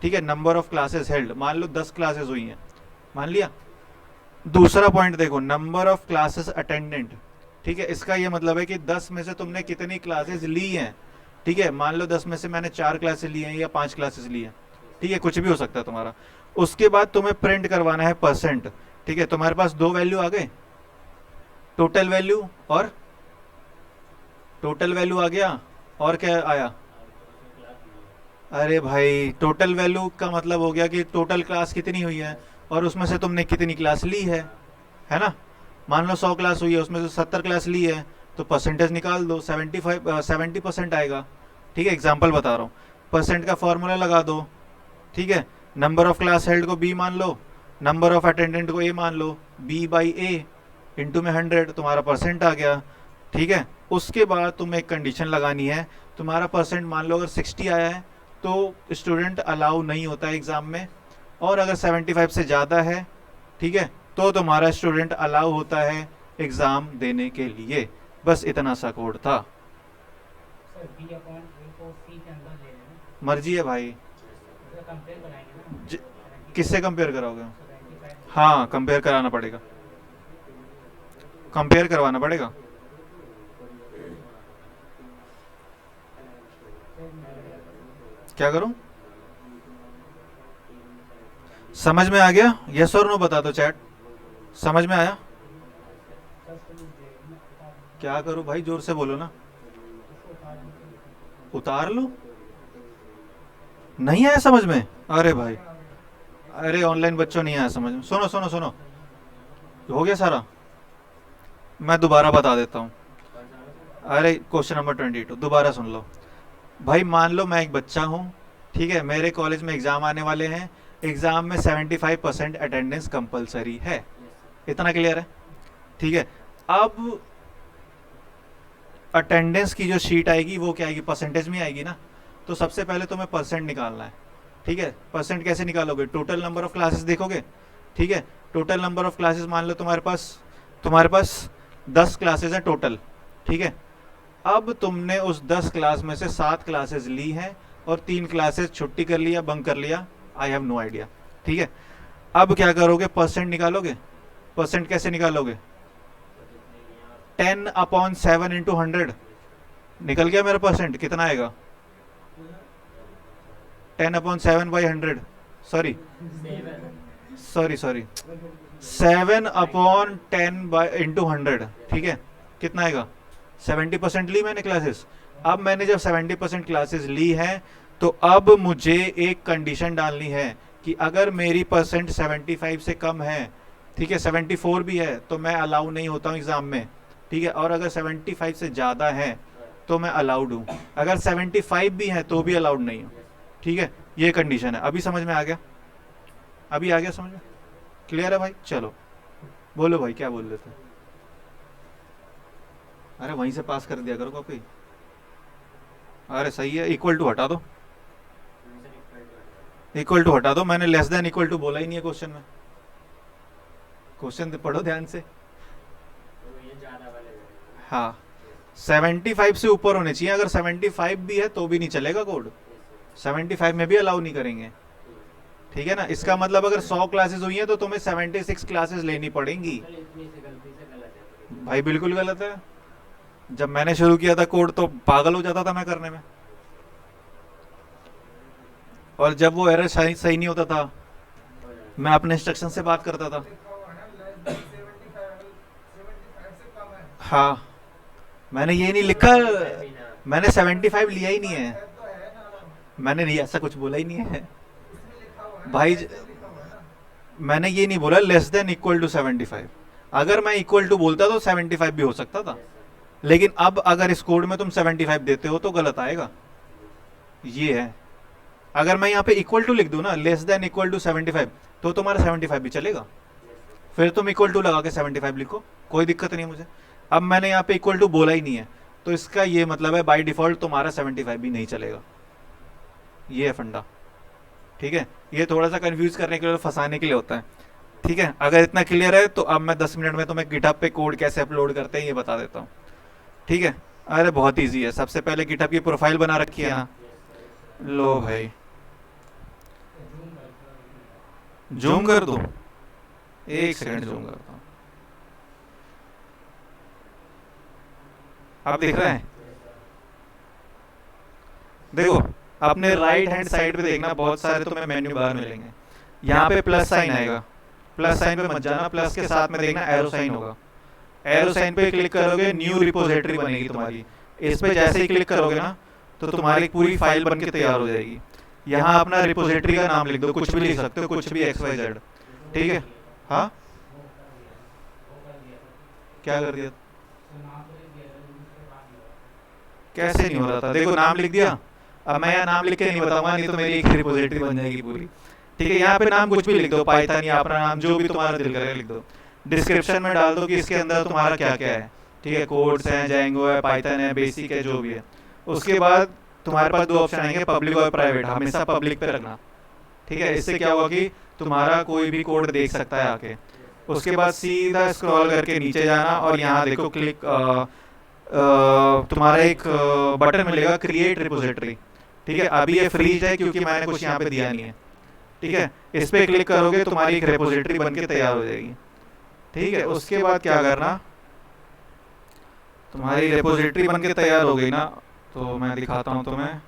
ठीक है, नंबर ऑफ क्लासेस हेल्ड, मान लो 10 क्लासेस हुई हैं, मान लिया। दूसरा पॉइंट देखो, नंबर ऑफ क्लासेस अटेंडेंट, ठीक है, इसका ये मतलब है कि 10 में से तुमने कितनी क्लासेस ली हैं, ठीक है, मान लो 10 में से मैंने 4 क्लासेस ली हैं या 5 क्लासेस ली हैं, ठीक है, कुछ भी हो सकता है तुम्हारा। उसके बाद तुम्हें प्रिंट करवाना है परसेंट, ठीक है, तुम्हारे पास दो वैल्यू आ गए, टोटल वैल्यू और टोटल वैल्यू आ गया, और क्या आया, अरे भाई टोटल वैल्यू का मतलब हो गया कि टोटल क्लास कितनी हुई है और उसमें से तुमने कितनी क्लास ली है ना। मान लो 100 क्लास हुई है, उसमें से 70 क्लास ली है, तो परसेंटेज निकाल दो, 70% आएगा, ठीक है, एग्जाम्पल बता रहा हूँ। परसेंट का फॉर्मूला लगा दो, ठीक है, नंबर ऑफ क्लास हेल्ड को बी मान लो, नंबर ऑफ अटेंडेंट को ए मान लो, बी बाई ए इंटू में 100, तुम्हारा परसेंट आ गया, ठीक है। उसके बाद तुम्हें एक कंडीशन लगानी है, तुम्हारा परसेंट मान लो अगर 60 आया है तो स्टूडेंट अलाउ नहीं होता है एग्ज़ाम में, और अगर 75 से ज़्यादा है, ठीक है, तो तुम्हारा स्टूडेंट अलाउ होता है एग्ज़ाम देने के लिए। बस इतना सा कोड था। सर बी अपॉन ए को सी के अंदर ले लेना, मर्जी है भाई, तो कंपेयर कराएंगे ना, किससे कंपेयर कराओगे? 75 हाँ, कंपेयर कराना पड़ेगा, कंपेयर करवाना पड़ेगा। क्या करूं? समझ में आ गया? यस और नो बता दो चैट, समझ में आया? क्या करूं भाई, जोर से बोलो ना। उतार लो, नहीं आया समझ में? अरे भाई, अरे ऑनलाइन बच्चों नहीं आया समझ में। सुनो सुनो सुनो, हो गया सारा, मैं दोबारा बता देता हूँ। अरे क्वेश्चन नंबर 22 दोबारा सुन लो भाई। मान लो मैं एक बच्चा हूँ, ठीक है, मेरे कॉलेज में एग्ज़ाम आने वाले हैं, एग्ज़ाम में 75% अटेंडेंस कंपलसरी है, इतना क्लियर है, ठीक है। अब अटेंडेंस की जो शीट आएगी वो क्या आएगी, परसेंटेज में आएगी ना। तो सबसे पहले तुम्हें परसेंट निकालना है, ठीक है। परसेंट कैसे निकालोगे, टोटल नंबर ऑफ क्लासेस देखोगे, ठीक है, टोटल नंबर ऑफ क्लासेस मान लो तुम्हारे पास 10 क्लासेस हैं टोटल, ठीक है। अब तुमने उस 10 क्लास में से 7 क्लासेस ली हैं और 3 क्लासेस छुट्टी कर लिया, बंक कर लिया, आई हैव नो आइडिया, ठीक है। अब क्या करोगे, परसेंट निकालोगे। परसेंट कैसे निकालोगे, 10/7 इंटू 100, निकल गया मेरा परसेंट, कितना आएगा, 10/7 बाई 100, सॉरी 7/10 इंटू 100, ठीक है, कितना आएगा, 70% ली मैंने क्लासेस। अब मैंने जब 70% क्लासेस ली हैं तो अब मुझे एक कंडीशन डालनी है कि अगर मेरी परसेंट 75 से कम है, ठीक है, 74 भी है तो मैं अलाउ नहीं होता हूँ एग्ज़ाम में, ठीक है, और अगर 75 से ज़्यादा है तो मैं अलाउड हूँ, अगर 75 भी है तो भी अलाउड नहीं हूँ, ठीक है, ये कंडीशन है। अभी समझ में आ गया, अभी आ गया समझ में, क्लियर है भाई? चलो बोलो भाई, क्या बोल रहे थे? अरे वहीं से पास कर दिया करो कॉपी। अरे सही है, इक्वल टू हटा दो, इक्वल टू हटा दो, मैंने लेस देन इक्वल टू बोला ही नहीं है क्वेश्चन में। क्वेश्चन पढ़ो ध्यान से। हाँ, 75 से ऊपर होने चाहिए, अगर 75 भी है तो भी नहीं चलेगा कोड, 75 में भी अलाउ नहीं करेंगे, ठीक है ना। इसका मतलब अगर 100 क्लासेस हुई हैं तो तुम्हें 76 क्लासेस लेनी पड़ेंगी। भाई बिल्कुल गलत है, जब मैंने शुरू किया था कोड तो पागल हो जाता था मैं करने में, और जब वो एरर सही नहीं होता था मैं अपने इंस्ट्रक्शन से बात करता था। लिखा हुआ है ना, लेस देन 75 से कम है, हाँ, मैंने ये नहीं लिखा, मैंने 75 लिया ही नहीं है, तो है ना, मैंने नहीं ऐसा कुछ बोला ही नहीं है इसमें लिखा हुआ है ना, भाई। लिखा हुआ है ना। मैंने ये नहीं बोला लेस देन इक्वल टू 75, अगर मैं इक्वल टू बोलता तो 75 भी हो सकता था, लेकिन अब अगर इस कोड में तुम 75 देते हो तो गलत आएगा, ये है, अगर मैं यहाँ पे इक्वल टू लिख दूँ ना, लेस देन इक्वल टू 75, तो तुम्हारा 75 भी चलेगा। फिर तुम इक्वल टू लगा के 75 लिखो, कोई दिक्कत नहीं है मुझे। अब मैंने यहाँ पे इक्वल टू बोला ही नहीं है, तो इसका ये मतलब है बाय डिफॉल्ट तुम्हारा 75 भी नहीं चलेगा। ये है फंडा, ठीक है। ये थोड़ा सा कंफ्यूज करने के लिए, फंसाने के लिए होता है, ठीक है। अगर इतना क्लियर है तो अब मैं 10 मिनट में तुम्हें गिटहब पे कोड कैसे अपलोड करते हैं ये बता देता हूँ, ठीक है। अरे बहुत ईजी है। सबसे पहले गिटहब की प्रोफाइल बना रखी है ना, लो भाई जूम कर दो, एक सेकंड जूम करता हूँ। आप दिख रहे हैं? देखो अपने राइट हैंड साइड पे देखना, बहुत सारे तुम्हें मेन्यू बार मिलेंगे। यहाँ पे प्लस साइन आएगा, प्लस साइन पे मत जाना, प्लस के साथ में देखना एरो साइन होगा। एरो साइन पे क्लिक करोगे, न्यू रिपोजिटरी बनेगी तुम्हारी। इस पे जैसे ही क्लिक करोगे ना तो तुम्हारी पूरी फाइल बन के तैयार हो जाएगी। यहाँ अपना रिपोजिटरी का नाम लिख दो, कुछ भी लिख सकते हो, कुछ भी XYZ, ठीक है। हाँ क्या कर दिया? कैसे नहीं हो रहा था? देखो नाम लिख दिया। अब मैं यहाँ नाम लिख के नहीं बताऊंगा, नहीं तो मेरी एक रिपोजिटरी बन जाएगी पूरी, ठीक है। यहाँ पे नाम कुछ भी लिख दो, पाइथन या अपना नाम जो भी तुम्हारा दिल करे लिख दो। डिस्क्रिप्शन में डाल दो कि इसके अंदर तुम्हारा क्या क्या है, ठीक है। कोड्स हैं, जैंगो है, पाइथन है, बेसिक है, जो भी है। उसके बाद तुम्हारे पास 2 ऑप्शन आएंगे, पब्लिक और प्राइवेट। हमेशा पब्लिक पे रखना, ठीक है। इससे क्या होगा कि तुम्हारा कोई भी कोड देख सकता है आके। उसके बाद सीधा स्क्रॉल करके नीचे जाना और यहाँ देखो क्लिक, तुम्हारा एक बटन मिलेगा क्रिएट रिपोजिटरी, ठीक है। अभी ये फ्रीज है क्योंकि मैंने कुछ यहाँ पे दिया नहीं है, ठीक है। इस पे क्लिक करोगे तुम्हारी एक रिपोजिटरी बनके तैयार हो जाएगी, ठीक है। उसके बाद क्या करना, तुम्हारी रिपोजिटरी बनके तैयार हो गई ना, तो मैं दिखाता हूँ तुम्हें।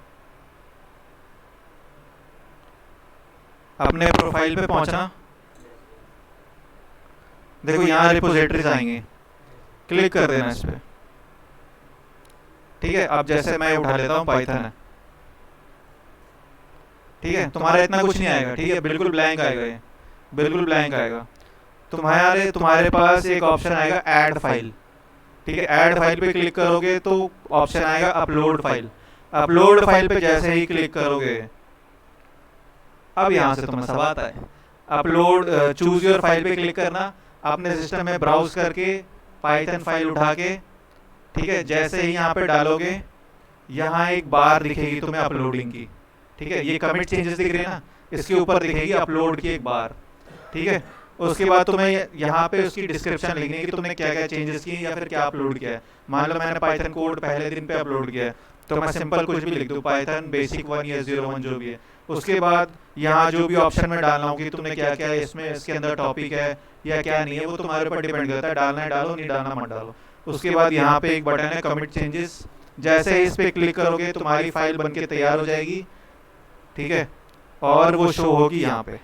अपने प्रोफाइल पे पहुंचना, देखो यहाँ रिपोजिटरीज आएंगे, क्लिक कर देना इस पे, ठीक है। अब जैसे मैं उठा लेता हूँ पाइथन है, ठीक है। तुम्हारा इतना कुछ नहीं आएगा, ठीक है, बिल्कुल ब्लैंक आएगा, ये बिल्कुल ब्लैंक आएगा। तुम्हारे पास एक ऑप्शन आएगा ऐड फाइल, ठीक है। ऐड फाइल पे क्लिक करोगे तो ऑप्शन आएगा अपलोड फाइल। अपलोड फाइल पे जैसे ही क्लिक करोगे, अब यहाँ से तुम्हें सब आता है। अपलोड चूज योर फाइल पे क्लिक करना, अपने सिस्टम में ब्राउज करके पाइथन फाइल उठा के, ठीक है। जैसे ही यहाँ पे डालोगे, यहाँ एक बार दिखेगी तुम्हें अपलोडिंग की, ठीक है। ये कमिट चेंजेस दिख रही है ना, इसके ऊपर दिखेगी अपलोड की एक बार, ठीक है। उसके बाद तुम्हें यहाँ पे उसकी डिस्क्रिप्शन लिखनी है कि तुमने क्या क्या चेंजेस किए या फिर क्या अपलोड किया है। मान लो मैंने पाइथन कोड पहले दिन पे अपलोड किया है, तो मैं सिंपल कुछ भी लिख दूँ, पाइथन बेसिक 1 या 01 जो भी है। उसके बाद यहाँ जो भी ऑप्शन में डालना हो कि तुमने क्या क्या इसमें इसके अंदर टॉपिक है या क्या नहीं है, वो तुम्हारे ऊपर डिपेंड करता है। डालना है डालो, नहीं डालना मत डालो। उसके बाद यहाँ पे एक बटन है कमिट चेंजेस, जैसे ही इस पे क्लिक करोगे तुम्हारी फाइल बन के तैयार हो जाएगी, ठीक है। और वो शो होगी यहाँ पे,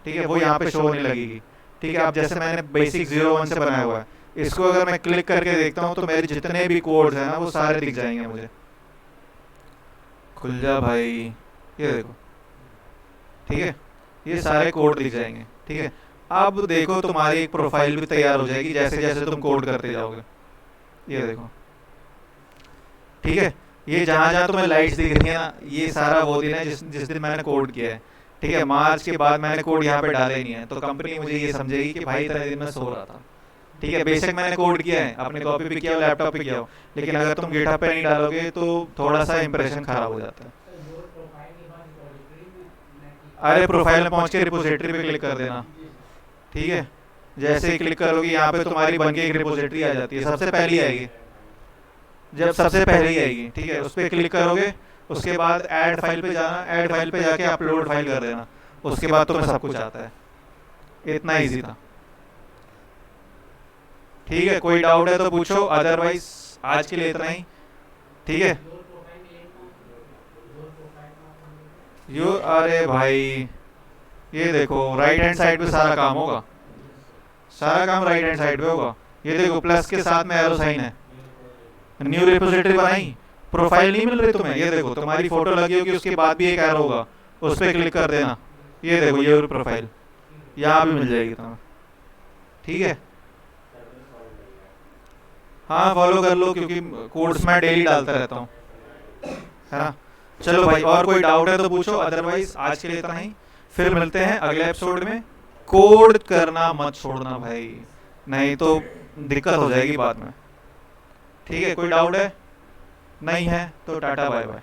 ठीक है, वो यहाँ पे शो होने लगेगी, ठीक है। अब जैसे मैंने बेसिक 01 से बनाया हुआ है, इसको अगर मैं क्लिक करके देखता हूँ तो मेरे जितने भी कोड्स हैं ना वो सारे दिख जाएंगे मुझे। खुल जा भाई, ये देखो, ठीक है, ये सारे कोड दिख जाएंगे, ठीक है। अब देखो तुम्हारी एक प्रोफाइल भी तैयार हो जाएगी जैसे जैसे तुम कोड करते जाओगे। ये देखो, ठीक है। ये जहाँ जहाँ तुम्हें लाइट्स दिख रही है ना, ये सारा वो दिन है जिस दिन मैंने कोड किया है, ठीक है। मार्च के बाद मैंने कोड यहाँ पे डाला ही नहीं है, तो कंपनी मुझे ये समझेगी कि भाई इतने दिन में सो रहा था, ठीक है। बेशक मैंने कोड किया है, अपने कॉपी पे किया हो, लैपटॉप पे किया हो, लेकिन अगर तुम गिटहब पे नहीं डालोगे तो थोड़ा सा इंप्रेशन खराब हो जाता है। अरे प्रोफाइल में पहुंच के रिपोजिटरी पे क्लिक कर देना, ठीक है। जैसे ही क्लिक करोगे यहाँ पे तुम्हारी बन के एक रिपोजिटरी आ जाती है, सबसे पहली आएगी, जब सबसे पहले ही आएगी, ठीक है। उस पर क्लिक करोगे, उसके बाद ऐड फाइल पे जाना, ऐड फाइल पे जाके अपलोड फाइल कर देना, उसके बाद तुम्हें सब कुछ आता है। इतना इजी था, ठीक है। कोई डाउट है तो पूछो, अदरवाइज आज के लिए इतना ही, ठीक है। अरे भाई ये देखो राइट हैंड साइड पे सारा काम होगा, सारा काम राइट हैंड साइड पे होगा। ये देखो प्लस के साथ में एरो साइन है, न्यू रिपोजिटरी बनाई, प्रोफाइल नहीं मिल रही तुम्हें, ये देखो तुम्हारी फोटो लगी होगी, उसके बाद भी एक एरो होगा, उस पर क्लिक कर देना, ये देखो ये प्रोफाइल यहाँ भी मिल जाएगी तुम्हें, ठीक है। हाँ फॉलो कर लो क्योंकि कोड्स मैं डेली डालता रहता हूँ, है ना। चलो भाई, और कोई डाउट है तो पूछो, अदरवाइज आज के लिए इतना ही। फिर मिलते हैं अगले एपिसोड में। कोड करना मत छोड़ना भाई, नहीं तो दिक्कत हो जाएगी बाद में। ठीक है, कोई डाउट है? नहीं है तो tata bye bye.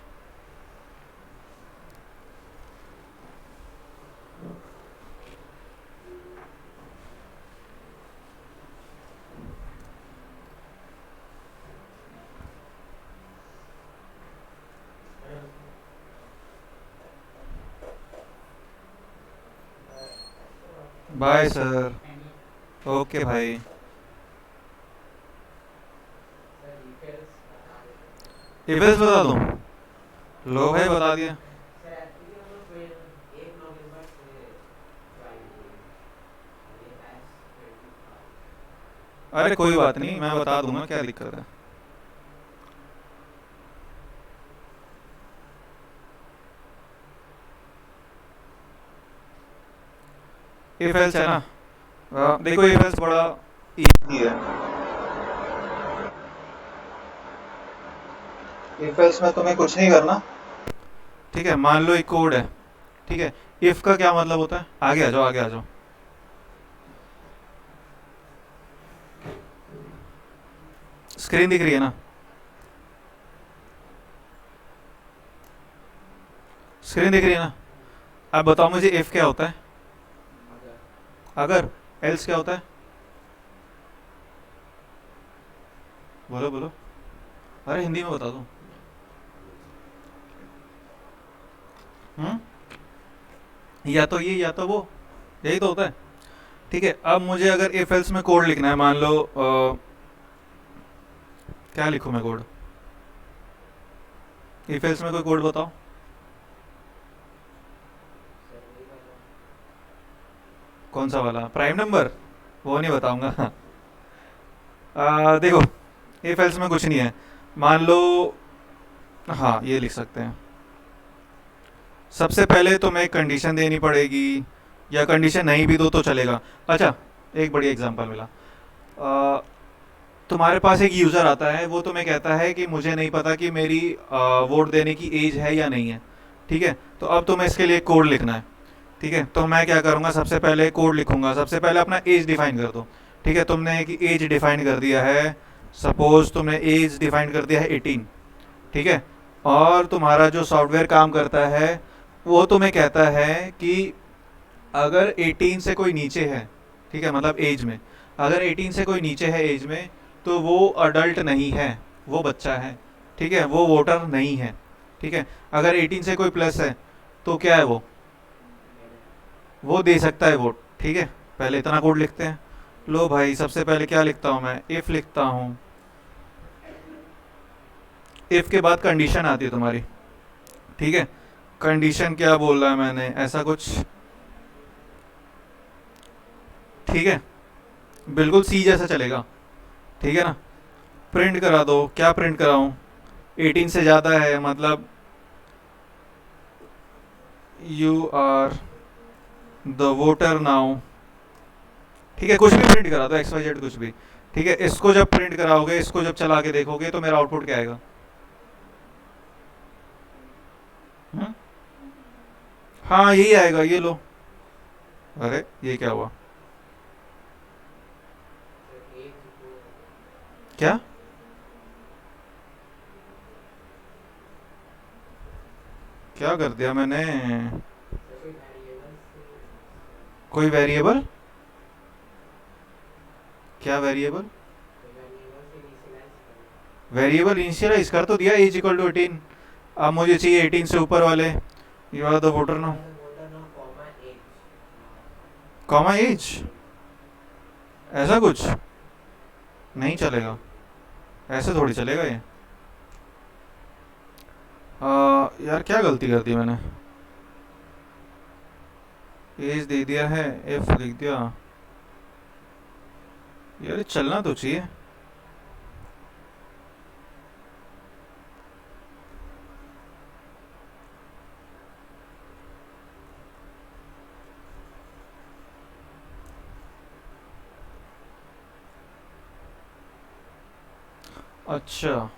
Bye sir. Okay भाई। इवेल्स बता दूं? लो भाई, बता दिया। सर एक्चुअली हम लोग फिर एक लॉगिन पर से ज्वाइन किए ये एस 25। अरे कोई बात नहीं, मैं बता दूंगा, क्या दिक्कत है। इफ एल्स है ना, देखो इफ एल्स बड़ा इजी है। इफ एल्स में तुम्हें कुछ नहीं करना। ठीक है, मान लो एक कोड है। ठीक है, इफ का क्या मतलब होता है? आगे आ जाओ, आगे आ जाओ। स्क्रीन दिख रही है ना? स्क्रीन दिख रही है ना? अब बताओ मुझे, इफ क्या होता है? अगर। एल्स क्या होता है? बोलो बोलो। अरे हिंदी में बता दो। या तो ये या तो वो, यही तो होता है। ठीक है, अब मुझे अगर इफ एल्स में कोड लिखना है, मान लो क्या लिखूं मैं कोड? इफ एल्स में कोई कोड बताओ। कौन सा वाला? Prime number? वो नहीं बताऊंगा। देखो, इफ एल्स में कुछ नहीं है। मान लो, हाँ ये लिख सकते हैं। सबसे पहले तुम्हें एक कंडीशन देनी पड़ेगी, या कंडीशन नहीं भी दो तो चलेगा। अच्छा, एक बड़ी एग्जांपल मिला। तुम्हारे पास एक यूज़र आता है, वो तुम्हें कहता है कि मुझे नहीं पता कि मेरी वोट देने की एज है या नहीं है। ठीक है, तो अब तुम्हें इसके लिए कोड लिखना है। ठीक है, तो मैं क्या करूँगा, सबसे पहले कोड लिखूंगा। सबसे पहले अपना एज डिफाइन कर दो। ठीक है, तुमने एक एज डिफाइन कर दिया है, सपोज तुमने एज डिफाइन कर दिया है 18। ठीक है, और तुम्हारा जो सॉफ्टवेयर काम करता है वो तुम्हें कहता है कि अगर 18 से कोई नीचे है, ठीक है, मतलब एज में, अगर 18 से कोई नीचे है एज में, तो वो अडल्ट नहीं है, वो बच्चा है। ठीक है, वो वोटर नहीं है। ठीक है, अगर 18 से कोई प्लस है तो क्या है, वो दे सकता है वोट। ठीक है, पहले इतना कोड लिखते हैं। लो भाई, सबसे पहले क्या लिखता हूँ मैं? इफ लिखता हूँ। इफ के बाद कंडीशन आती है तुम्हारी। ठीक है, कंडीशन क्या बोल रहा है मैंने, ऐसा कुछ। ठीक है, बिल्कुल सी जैसा चलेगा। ठीक है ना? प्रिंट करा दो। क्या प्रिंट कराऊं? 18 से ज़्यादा है, मतलब you are the voter now. ठीक है, कुछ भी प्रिंट करा दो, एक्स वाई जेड कुछ भी। ठीक है, इसको जब प्रिंट कराओगे, इसको जब चला के देखोगे तो मेरा आउटपुट क्या आएगा? हम्म? हाँ यही आएगा, ये लो। अरे ये क्या हुआ? सर एज को क्या? क्या कर दिया मैंने? सर कोई वेरिएबल से कोई वेरिएबल? क्या वेरिएबल? कोई वेरिएबल से इनिशियलाइज करना वेरिएबल इनिशियलाइज कर तो दिया, एज इक्वल टू 18। अब मुझे चाहिए 18 से ऊपर वाले। You are the voter no, voter no comma age comma age. ऐसा कुछ नहीं चलेगा, ऐसे थोड़ी चलेगा ये। यार क्या गलती कर दी मैंने? एज दे दिया है, एफ लिख दिया। यार ये चलना तो चाहिए। अच्छा,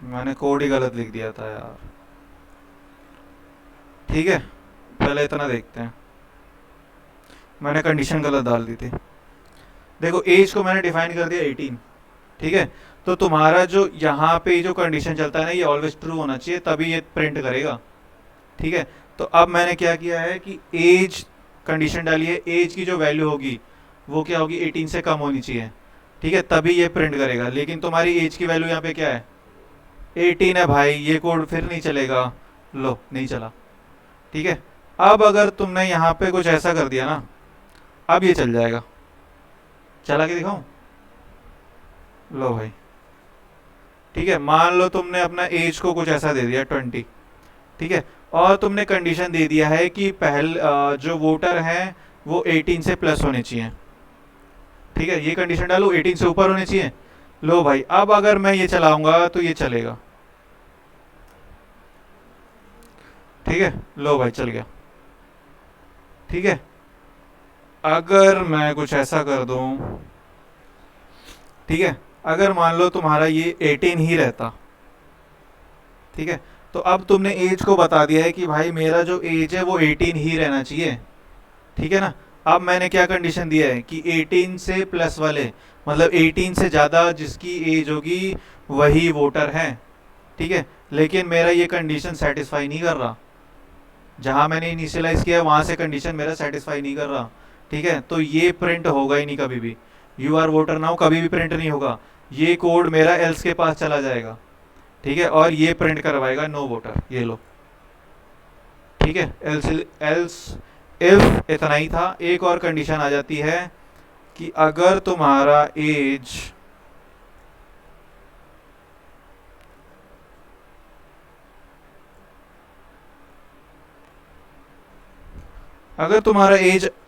मैंने कोड ही गलत लिख दिया था यार। ठीक है, पहले इतना देखते हैं। मैंने कंडीशन गलत डाल दी थी। देखो एज को मैंने डिफाइन कर दिया 18, ठीक है। तो तुम्हारा जो यहाँ पे जो कंडीशन चलता है ना, ये ऑलवेज ट्रू होना चाहिए, तभी ये प्रिंट करेगा, ठीक है। तो अब मैंने क्या किया है कि एज कंडीशन डाली है, एज की जो वैल्यू होगी वो क्या होगी, 18 से कम होनी चाहिए, ठीक है, तभी ये प्रिंट करेगा। लेकिन तुम्हारी एज की वैल्यू यहाँ पे क्या है, 18 है भाई, ये कोड फिर नहीं चलेगा। लो नहीं चला, ठीक है। अब अगर तुमने यहाँ पे कुछ ऐसा कर दिया ना, अब ये चल जाएगा। चला के दिखाऊं, लो भाई, ठीक है। मान लो तुमने अपना एज को कुछ ऐसा दे दिया 20, ठीक है, और तुमने कंडीशन दे दिया है कि जो वोटर हैं वो 18 से प्लस होने चाहिए, ठीक है। ये कंडीशन डालो, 18 से ऊपर होने चाहिए। लो भाई, अब अगर मैं ये चलाऊंगा तो ये चलेगा, ठीक है। लो भाई चल गया, ठीक है। अगर मैं कुछ ऐसा कर दूं, ठीक है, अगर मान लो तुम्हारा ये 18 ही रहता, ठीक है, तो अब तुमने एज को बता दिया है कि भाई मेरा जो एज है वो 18 ही रहना चाहिए, ठीक है ना। अब मैंने क्या कंडीशन दिया है कि 18 से प्लस वाले, मतलब 18 से ज़्यादा जिसकी एज होगी वही वोटर है, ठीक है। लेकिन मेरा ये कंडीशन सेटिस्फाई नहीं कर रहा, जहाँ मैंने इनिशियलाइज किया वहाँ से कंडीशन मेरा सेटिस्फाई नहीं कर रहा, ठीक है। तो ये प्रिंट होगा ही नहीं कभी भी, यू आर वोटर नाउ कभी भी प्रिंट नहीं होगा। ये कोड मेरा एल्स के पास चला जाएगा, ठीक है, और ये प्रिंट करवाएगा नो वोटर, ये लो, ठीक है। एल्स एल्स इफ इतना ही था। एक और कंडीशन आ जाती है कि अगर तुम्हारा एज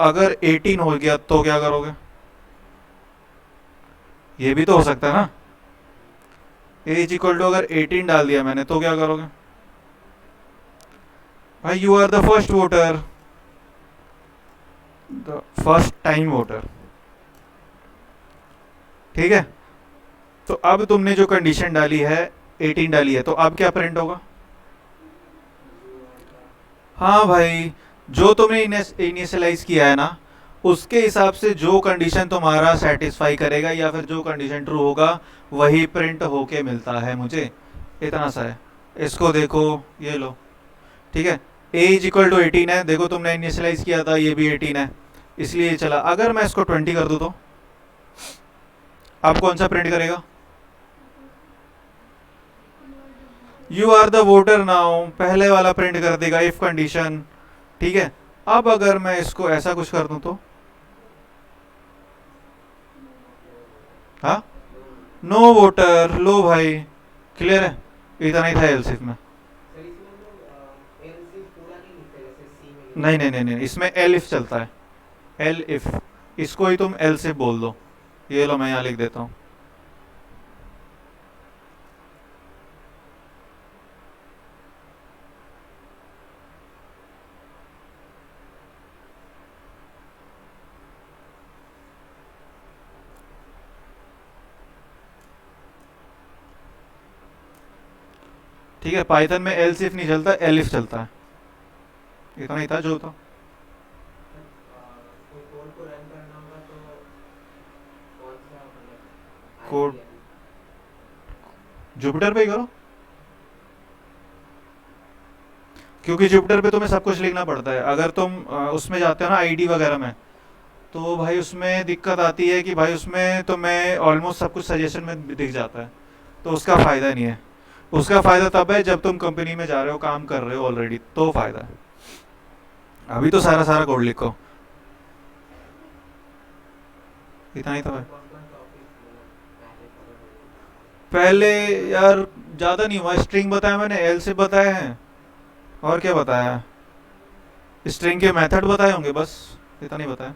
अगर 18 हो गया तो क्या करोगे, ये भी तो हो सकता है ना। एज इक्वल टू अगर 18 डाल दिया मैंने तो क्या करोगे भाई, you are the first voter, the first time voter, ठीक है। तो अब तुमने जो कंडीशन डाली है 18 डाली है, तो अब क्या प्रिंट होगा, हाँ भाई, जो तुमने इनिशियलाइज किया है ना उसके हिसाब से जो कंडीशन तुम्हारा सेटिस्फाई करेगा या फिर जो कंडीशन ट्रू होगा वही प्रिंट होके मिलता है मुझे, इतना सा है। इसको देखो, ये लो, ठीक है। एज इक्वल टू 18 है, देखो तुमने इनिशियलाइज किया था, ये भी 18 है, इसलिए ये चला। अगर मैं इसको 20 कर दूं तो अब कौन सा प्रिंट करेगा, you are the voter now, पहले वाला प्रिंट कर देगा इफ कंडीशन, ठीक है। अब अगर मैं इसको ऐसा कुछ कर दूं तो, हाँ, नो वोटर, लो भाई, क्लियर है, इतना ही था एलसिफ में। सर इसमें हम लोग एल सिर्फ पूरा नहीं लिखते जैसे सी में नहीं नहीं नहीं नहीं, इसमें एल इफ चलता है, एल इफ, इसको ही तुम एल सिफ बोल दो। ये लो मैं यहाँ लिख देता हूँ, ठीक है। पाइथन में एल सिफ नहीं चलता, एल इफ चलता है, इतना ही था जो था। कोई कोड को रन करना होगा तो कौन सा मतलब कोड जुपिटर पे ही करो, क्योंकि जुपिटर पे तुम्हें सब कुछ लिखना पड़ता है। अगर तुम उसमें जाते हो ना आईडी वगैरह में, तो भाई उसमें दिक्कत आती है कि भाई उसमें तुम्हें ऑलमोस्ट सब कुछ सजेशन में दिख जाता है, तो उसका फ़ायदा नहीं है। उसका फ़ायदा तब है जब तुम कंपनी में जा रहे हो, काम कर रहे हो ऑलरेडी, तो फ़ायदा है। अभी तो सारा सारा कोड लिखो, इतना ही था भाई। कौन कौन टॉपिक पहले कवर हो पहले यार ज़्यादा नहीं हुआ, स्ट्रिंग बताया मैंने, एल से बताए हैं, और क्या बताया, स्ट्रिंग के मेथड बताए होंगे, बस इतना नहीं बताया।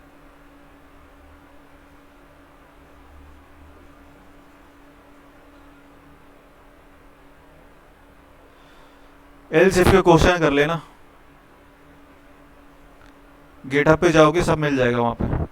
एल सिर्फ के क्वेश्चन कर लेना, गिटहब पे जाओगे सब मिल जाएगा वहाँ पे।